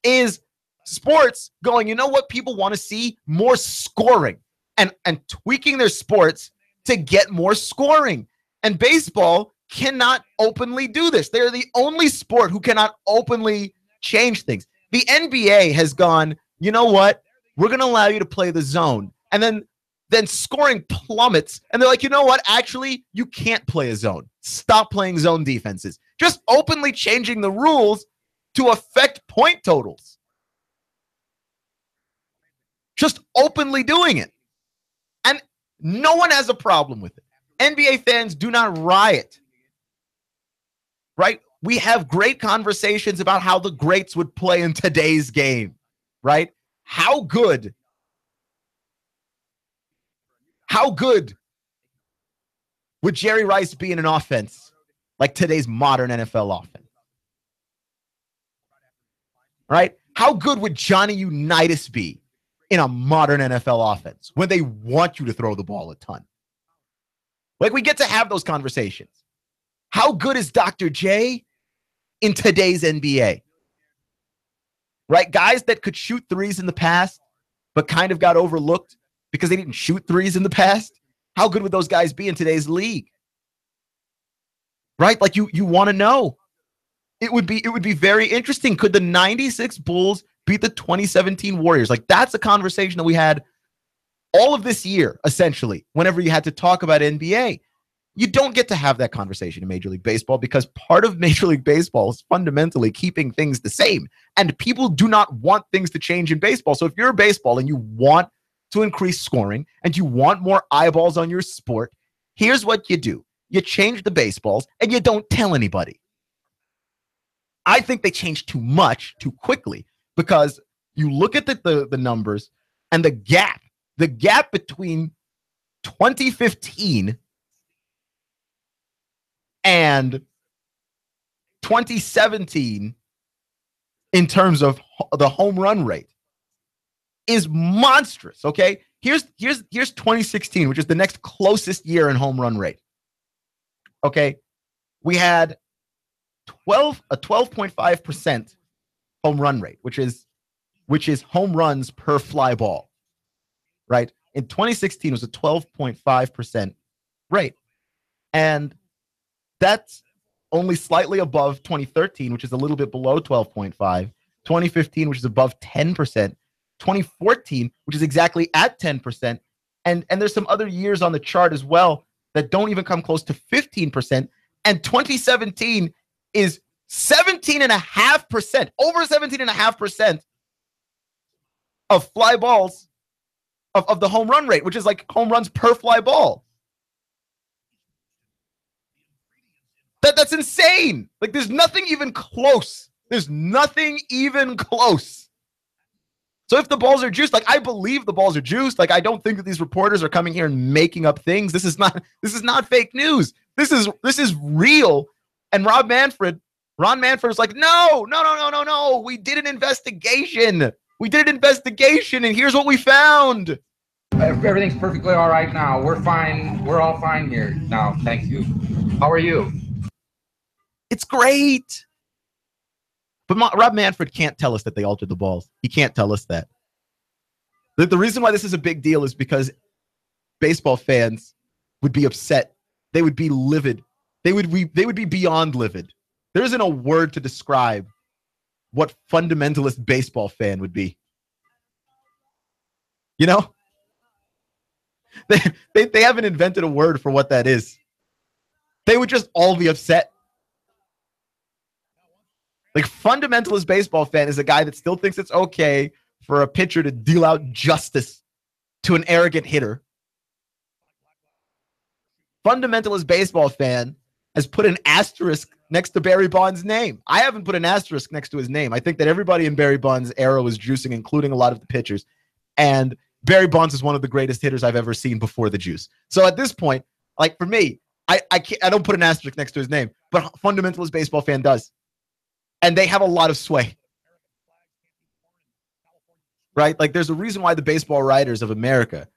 is sports going, you know what people want to see? More scoring, and tweaking their sports to get more scoring. And baseball cannot openly do this. They're the only sport who cannot openly change things. The NBA has gone, you know what? We're going to allow you to play the zone. And then scoring plummets. And they're like, you know what? Actually, you can't play a zone. Stop playing zone defenses. Just openly changing the rules to affect point totals. Just openly doing it. And no one has a problem with it. NBA fans do not riot. Right? We have great conversations about how the greats would play in today's game. Right? How good would Jerry Rice be in an offense like today's modern NFL offense? Right? How good would Johnny Unitas be in a modern NFL offense when they want you to throw the ball a ton? Like, we get to have those conversations. How good is Dr. J in today's NBA? Right? Guys that could shoot threes in the past, but kind of got overlooked because they didn't shoot threes in the past. How good would those guys be in today's league? Right? Like, you want to know. It would be very interesting. Could the 96 Bulls beat the 2017 Warriors? Like, that's a conversation that we had all of this year, essentially, whenever you had to talk about NBA. You don't get to have that conversation in Major League Baseball because part of Major League Baseball is fundamentally keeping things the same. And people do not want things to change in baseball. So if you're a baseball and you want to increase scoring and you want more eyeballs on your sport, here's what you do. You change the baseballs and you don't tell anybody. I think they changed too much too quickly because you look at the numbers and the gap between 2015 and 2017 in terms of the home run rate is monstrous. Okay, here's 2016, which is the next closest year in home run rate. Okay, we had 12.5% home run rate, which is home runs per fly ball. Right, in 2016 it was a 12.5% rate, and that's only slightly above 2013, which is a little bit below 12.5, 2015, which is above 10%, 2014, which is exactly at 10%. And there's some other years on the chart as well that don't even come close to 15%. And 2017 is 17.5%, over 17.5% of fly balls of the home run rate, which is like home runs per fly ball. That's insane. Like, there's nothing even close. There's nothing even close. So if the balls are juiced, like, I believe the balls are juiced. Like, I don't think that these reporters are coming here and making up things. This is not fake news. This is real. And Ron Manfred is like, no. We did an investigation. And here's what we found. Everything's perfectly all right now. We're fine. We're all fine here now. Thank you. How are you? It's great. But Rob Manfred can't tell us that they altered the balls. He can't tell us that. The reason why this is a big deal is because baseball fans would be upset they would be livid. They would be beyond livid. There isn't a word to describe what fundamentalist baseball fan would be. You know? They haven't invented a word for what that is. They would just all be upset. Like, fundamentalist baseball fan is a guy that still thinks it's okay for a pitcher to deal out justice to an arrogant hitter. Fundamentalist baseball fan has put an asterisk next to Barry Bonds' name. I haven't put an asterisk next to his name. I think that everybody in Barry Bonds' era was juicing, including a lot of the pitchers. And Barry Bonds is one of the greatest hitters I've ever seen before the juice. So at this point, like, for me, I don't put an asterisk next to his name, but fundamentalist baseball fan does. And they have a lot of sway. Right? Like, there's a reason why the baseball writers of America,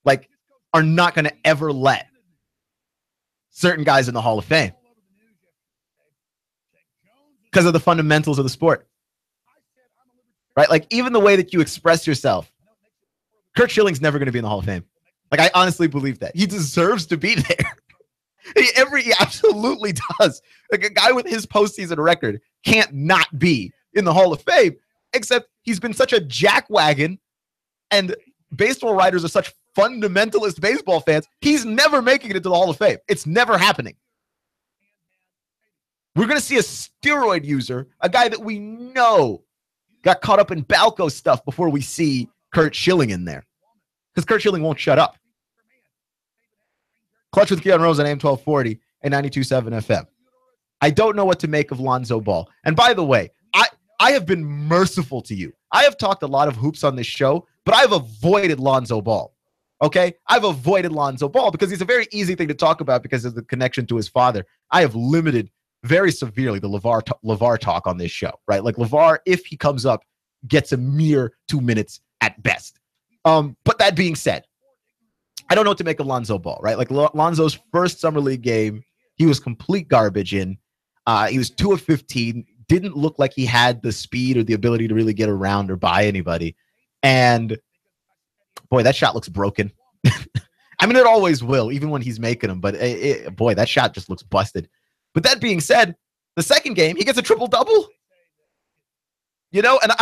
like, are not going to ever let certain guys in the Hall of Fame because of the fundamentals of the sport. Right? Like, even the way that you express yourself. Curt Schilling's never going to be in the Hall of Fame. Like, I honestly believe that. He deserves to be there. He absolutely does. Like, a guy with his postseason record can't not be in the Hall of Fame, except he's been such a jackwagon, and baseball writers are such fundamentalist baseball fans, he's never making it into the Hall of Fame. It's never happening. We're going to see a steroid user, a guy that we know got caught up in Balco stuff, before we see Curt Schilling in there. Because Curt Schilling won't shut up. Clutch with Keon Rose on AM 1240 and 92.7 FM. I don't know what to make of Lonzo Ball. And by the way, I have been merciful to you. I have talked a lot of hoops on this show, but I've avoided Lonzo Ball. Okay? I've avoided Lonzo Ball because he's a very easy thing to talk about because of the connection to his father. I have limited very severely the LeVar talk on this show, right? Like, LeVar, if he comes up, gets a mere 2 minutes at best. But that being said, I don't know what to make of Lonzo Ball, right? Like, Lonzo's first summer league game, he was complete garbage in. He was 2 of 15, didn't look like he had the speed or the ability to really get around or by anybody. And boy, that shot looks broken. I mean, it always will, even when he's making them. But boy, that shot just looks busted. But that being said, the second game, he gets a triple-double. You know, and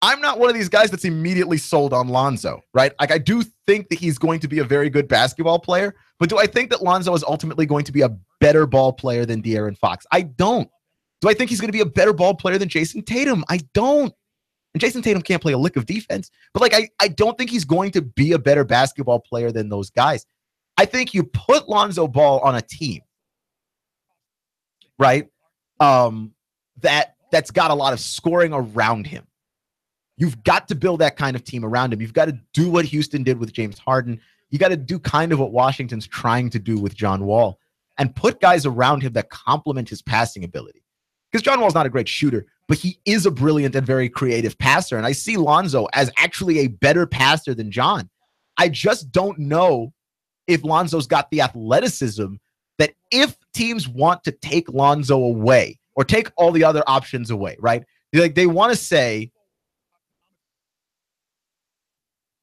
I'm not one of these guys that's immediately sold on Lonzo, right? Like, I do think that he's going to be a very good basketball player, but do I think that Lonzo is ultimately going to be a better ball player than De'Aaron Fox? I don't. Do I think he's going to be a better ball player than Jason Tatum? I don't. And Jason Tatum can't play a lick of defense, but like, I don't think he's going to be a better basketball player than those guys. I think you put Lonzo Ball on a team, right? That's got a lot of scoring around him. You've got to build that kind of team around him. You've got to do what Houston did with James Harden. You got to do kind of what Washington's trying to do with John Wall and put guys around him that complement his passing ability. Because John Wall's not a great shooter, but he is a brilliant and very creative passer. And I see Lonzo as actually a better passer than John. I just don't know if Lonzo's got the athleticism that if teams want to take Lonzo away or take all the other options away, right? Like, they want to say,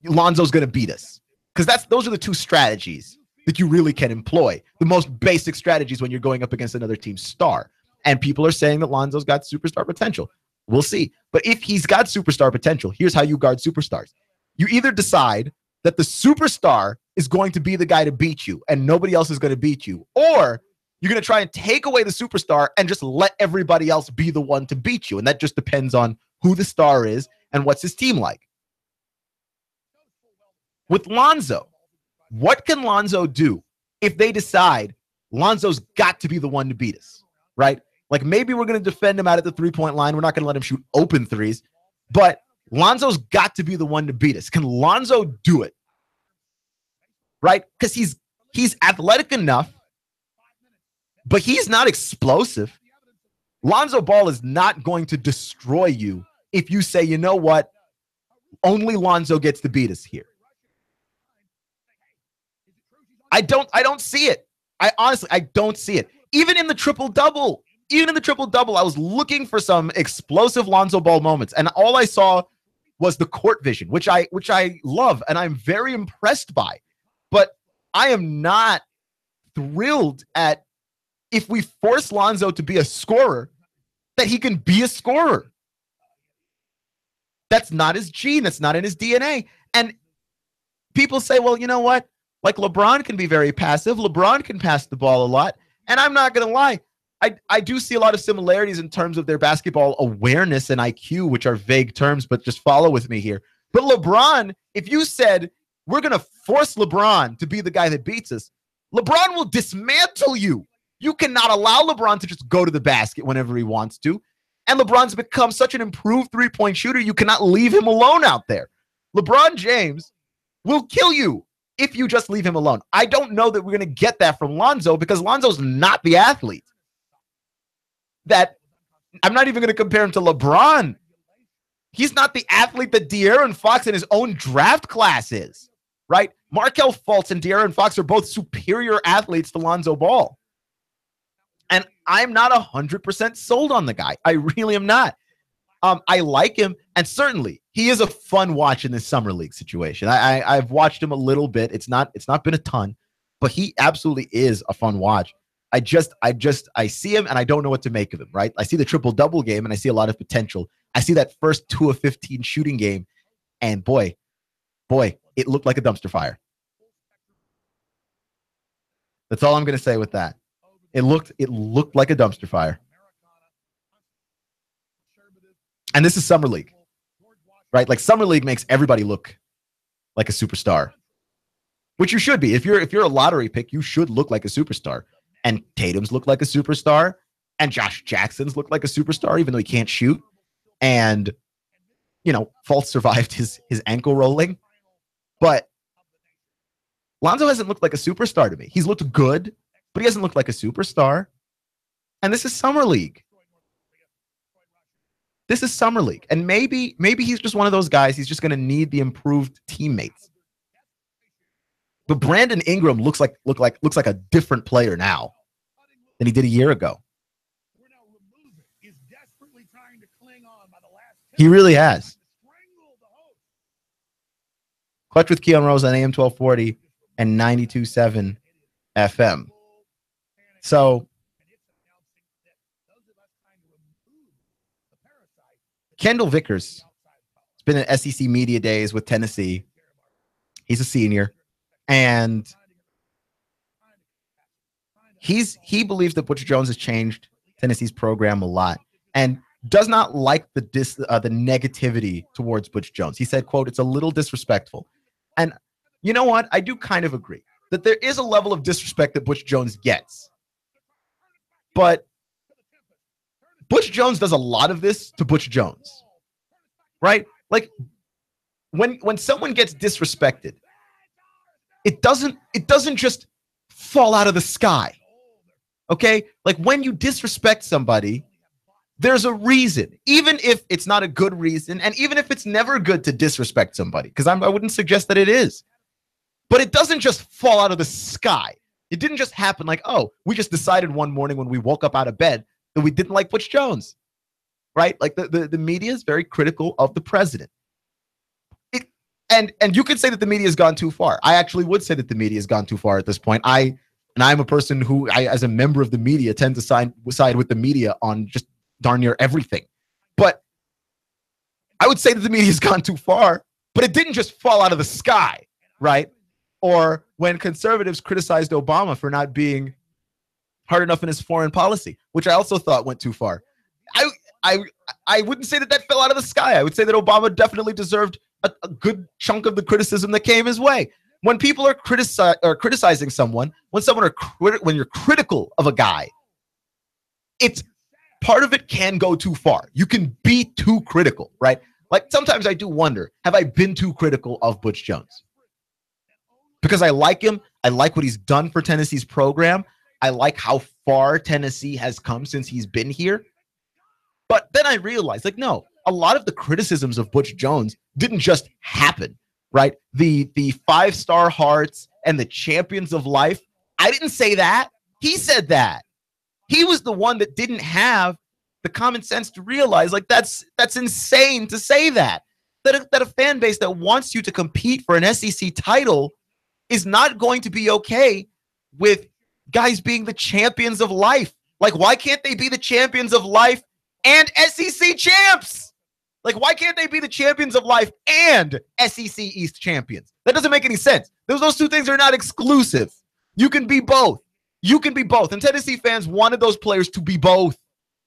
Lonzo's going to beat us. Because those are the two strategies that you really can employ. The most basic strategies when you're going up against another team's star. And people are saying that Lonzo's got superstar potential. We'll see. But if he's got superstar potential, here's how you guard superstars. You either decide that the superstar is going to be the guy to beat you and nobody else is going to beat you, or you're going to try and take away the superstar and just let everybody else be the one to beat you. And that just depends on who the star is and what's his team like. With Lonzo, what can Lonzo do if they decide Lonzo's got to be the one to beat us, right? Like, maybe we're going to defend him out at the three-point line. We're not going to let him shoot open threes, but Lonzo's got to be the one to beat us. Can Lonzo do it? Right? Because he's athletic enough, but he's not explosive. Lonzo Ball is not going to destroy you if you say, you know what? Only Lonzo gets to beat us here. I don't see it. I don't see it. Even in the triple-double, I was looking for some explosive Lonzo Ball moments, and all I saw was the court vision, which I love and I'm very impressed by. But I am not thrilled at, if we force Lonzo to be a scorer, that he can be a scorer. That's not his gene. That's not in his DNA. And people say, well, you know what? Like LeBron can be very passive. LeBron can pass the ball a lot. And I'm not going to lie. I do see a lot of similarities in terms of their basketball awareness and IQ, which are vague terms, but just follow with me here. But LeBron, if you said, we're going to force LeBron to be the guy that beats us, LeBron will dismantle you. You cannot allow LeBron to just go to the basket whenever he wants to. And LeBron's become such an improved three-point shooter, you cannot leave him alone out there. LeBron James will kill you if you just leave him alone. I don't know that we're going to get that from Lonzo, because Lonzo's not the athlete. That I'm not even going to compare him to LeBron. He's not the athlete that De'Aaron Fox in his own draft class is, right? Markelle Fultz and De'Aaron Fox are both superior athletes to Lonzo Ball. And I'm not 100% sold on the guy. I really am not. I like him, and certainly he is a fun watch in this summer league situation. I've watched him a little bit. It's not been a ton, but he absolutely is a fun watch. I see him and I don't know what to make of him, right? I see the triple-double game and I see a lot of potential. I see that first 2 of 15 shooting game, and boy, it looked like a dumpster fire. That's all I'm going to say with that. It looked like a dumpster fire. And this is Summer League, right? Like, Summer League makes everybody look like a superstar, which you should be. If you're a lottery pick, you should look like a superstar. And Tatum's look like a superstar, and Josh Jackson's look like a superstar, even though he can't shoot. And, Fultz survived his ankle rolling. But Lonzo hasn't looked like a superstar to me. He's looked good, but he hasn't looked like a superstar. And this is Summer League. This is Summer League. And maybe he's just one of those guys. He's just going to need the improved teammates. But Brandon Ingram looks like a different player now than he did a year ago. He really has. Clutch with Keon Rose on AM 1240 and 92.7 FM. So Kendall Vickers has been at SEC Media Days with Tennessee. He's a senior. And he believes that Butch Jones has changed Tennessee's program a lot and does not like the negativity towards Butch Jones. He said, quote, "It's a little disrespectful." And you know what? I do kind of agree that there is a level of disrespect that Butch Jones gets. But Butch Jones does a lot of this to Butch Jones, right? Like, when someone gets disrespected, it doesn't just fall out of the sky. Okay? Like, when you disrespect somebody, there's a reason, even if it's not a good reason, and even if it's never good to disrespect somebody, because I wouldn't suggest that it is. But it doesn't just fall out of the sky. It didn't just happen like, oh, we just decided one morning when we woke up out of bed that we didn't like Butch Jones, right? Like, the media is very critical of the president. And you could say that the media has gone too far. I actually would say that the media has gone too far at this point. I'm a person who, as a member of the media, tend to side with the media on just darn near everything. But I would say that the media has gone too far, but it didn't just fall out of the sky, right? Or when conservatives criticized Obama for not being hard enough in his foreign policy, which I also thought went too far. I wouldn't say that fell out of the sky. I would say that Obama definitely deserved a good chunk of the criticism that came his way. When people are criticizing someone, when you're critical of a guy, it's part of it can go too far. You can be too critical, right? Like, sometimes I do wonder, have I been too critical of Butch Jones? Because I like him. I like what he's done for Tennessee's program. I like how far Tennessee has come since he's been here. But then I realized, like, no, a lot of the criticisms of Butch Jones didn't just happen, right? The 5-star hearts and the champions of life. I didn't say that. He said that. He was the one that didn't have the common sense to realize, like, that's insane to say that a fan base that wants you to compete for an SEC title is not going to be okay with guys being the champions of life. Like, why can't they be the champions of life and SEC champs? Like, why can't they be the champions of life and SEC East champions? That doesn't make any sense. Those two things are not exclusive. You can be both. You can be both. And Tennessee fans wanted those players to be both.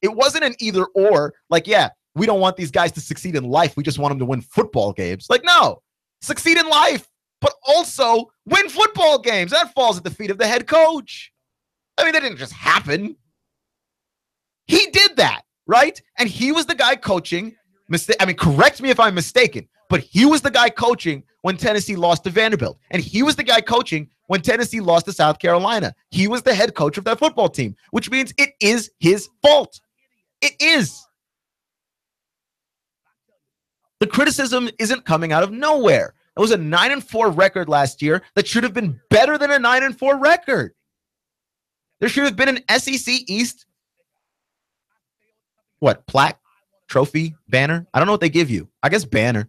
It wasn't an either or. Like, yeah, we don't want these guys to succeed in life. We just want them to win football games. Like, no, succeed in life, but also win football games. That falls at the feet of the head coach. I mean, that didn't just happen. He did that, right? And he was the guy coaching. Correct me if I'm mistaken, but he was the guy coaching when Tennessee lost to Vanderbilt. And he was the guy coaching when Tennessee lost to South Carolina. He was the head coach of that football team, which means it is his fault. It is. The criticism isn't coming out of nowhere. It was a 9-4 record last year that should have been better than a 9-4 record. There should have been an SEC East, plaque, trophy, banner? I don't know what they give you. I guess banner.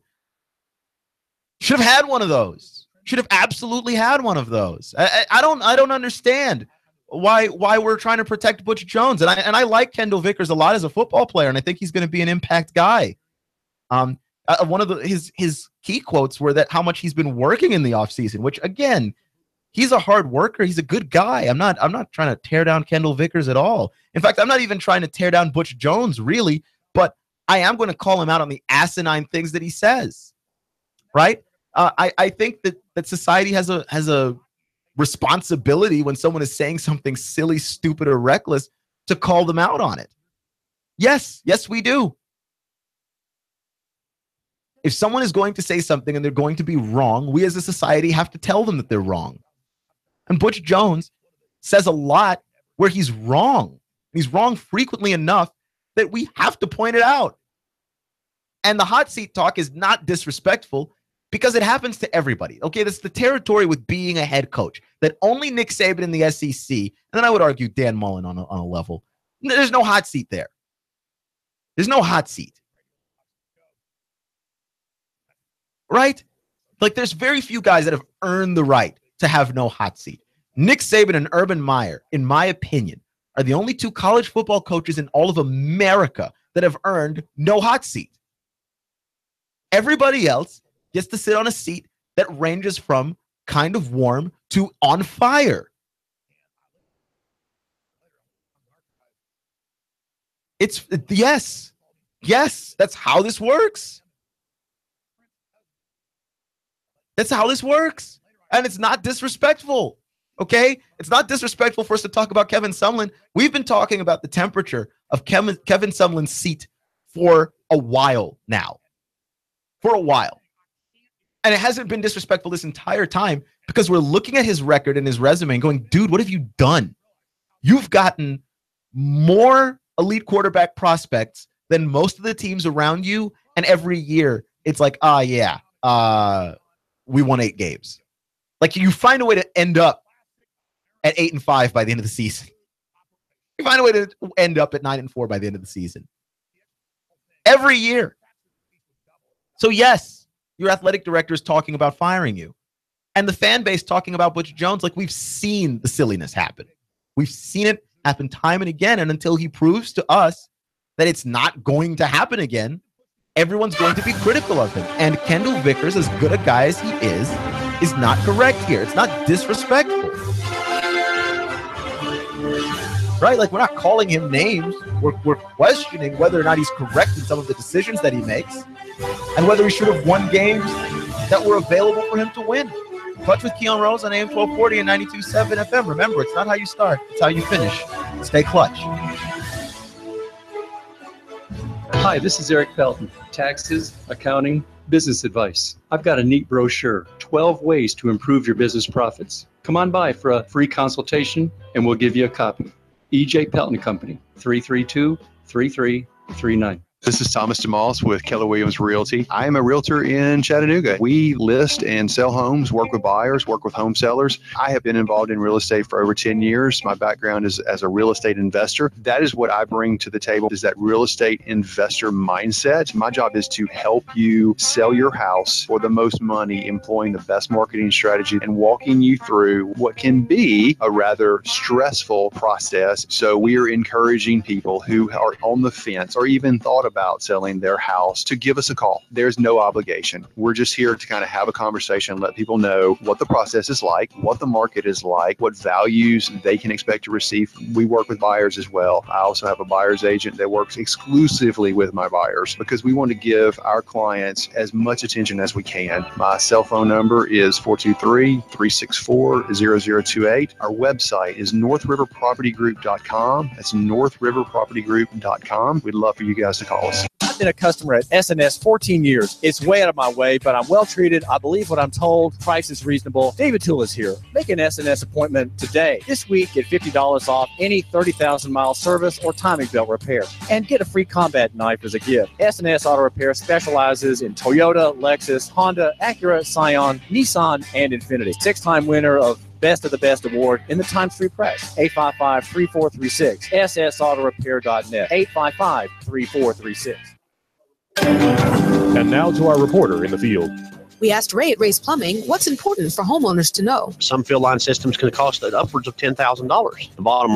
Should have had one of those. Should have absolutely had one of those. I don't understand why we're trying to protect Butch Jones. And I like Kendall Vickers a lot as a football player, and I think he's going to be an impact guy. One of his key quotes were that how much he's been working in the offseason, which again, he's a hard worker. He's a good guy. I'm not trying to tear down Kendall Vickers at all. In fact, I'm not even trying to tear down Butch Jones really, but I am going to call him out on the asinine things that he says. Right? I think that society has a responsibility when someone is saying something silly, stupid, or reckless to call them out on it. Yes, we do. If someone is going to say something and they're going to be wrong, we as a society have to tell them that they're wrong. And Butch Jones says a lot where he's wrong. He's wrong frequently enough that we have to point it out. And the hot seat talk is not disrespectful because it happens to everybody. Okay, that's the territory with being a head coach, that only Nick Saban in the SEC, and then I would argue Dan Mullen on a level. There's no hot seat there. There's no hot seat. Right? Like, there's very few guys that have earned the right to have no hot seat. Nick Saban and Urban Meyer, in my opinion, are the only two college football coaches in all of America that have earned no hot seat. Everybody else gets to sit on a seat that ranges from kind of warm to on fire. Yes, that's how this works. That's how this works. And it's not disrespectful. Okay? It's not disrespectful for us to talk about Kevin Sumlin. We've been talking about the temperature of Kevin Sumlin's seat for a while now. For a while. And it hasn't been disrespectful this entire time because we're looking at his record and his resume and going, dude, what have you done? You've gotten more elite quarterback prospects than most of the teams around you. And every year it's like, we won 8 games. Like, you find a way to end up at 8-5 by the end of the season. You find a way to end up at 9-4 by the end of the season. Every year. So yes, your athletic director is talking about firing you. And the fan base talking about Butch Jones, like, we've seen the silliness happen. We've seen it happen time and again. And until he proves to us that it's not going to happen again, everyone's going to be critical of him. And Kendall Vickers, as good a guy as he is not correct here. It's not disrespectful. Right? Like, we're not calling him names. We're questioning whether or not he's correct in some of the decisions that he makes and whether he should have won games that were available for him to win. Clutch with Keon Rose on AM 1240 and 92.7 FM. Remember, it's not how you start, it's how you finish. Stay clutch. Hi, this is Eric Pelton. Taxes, accounting, business advice. I've got a neat brochure, 12 ways to improve your business profits. Come on by for a free consultation and we'll give you a copy. EJ Pelton Company, 332-3339. This is Thomas DeMoss with Keller Williams Realty. I am a realtor in Chattanooga. We list and sell homes, work with buyers, work with home sellers. I have been involved in real estate for over 10 years. My background is as a real estate investor. That is what I bring to the table, is that real estate investor mindset. My job is to help you sell your house for the most money, employing the best marketing strategy and walking you through what can be a rather stressful process. So we are encouraging people who are on the fence or even thought about selling their house to give us a call. There's no obligation. We're just here to kind of have a conversation, let people know what the process is like, what the market is like, what values they can expect to receive. We work with buyers as well. I also have a buyer's agent that works exclusively with my buyers because we want to give our clients as much attention as we can. My cell phone number is 423-364-0028. Our website is northriverpropertygroup.com. That's northriverpropertygroup.com. We'd love for you guys to call us. I've been a customer at SNS 14 years. It's way out of my way, but I'm well treated. I believe what I'm told. Price is reasonable. David Tulis here. Make an SNS appointment today. This week, get $50 off any 30,000-mile service or timing belt repair. And get a free combat knife as a gift. SNS Auto Repair specializes in Toyota, Lexus, Honda, Acura, Scion, Nissan, and Infiniti. 6-time winner of Best of the Best Award in the Times 3 Press. 855-3436. ssautorepair.net. 855-3436. And now to our reporter in the field. We asked Ray at Ray's Plumbing what's important for homeowners to know. Some field line systems can cost upwards of $10,000. The bottom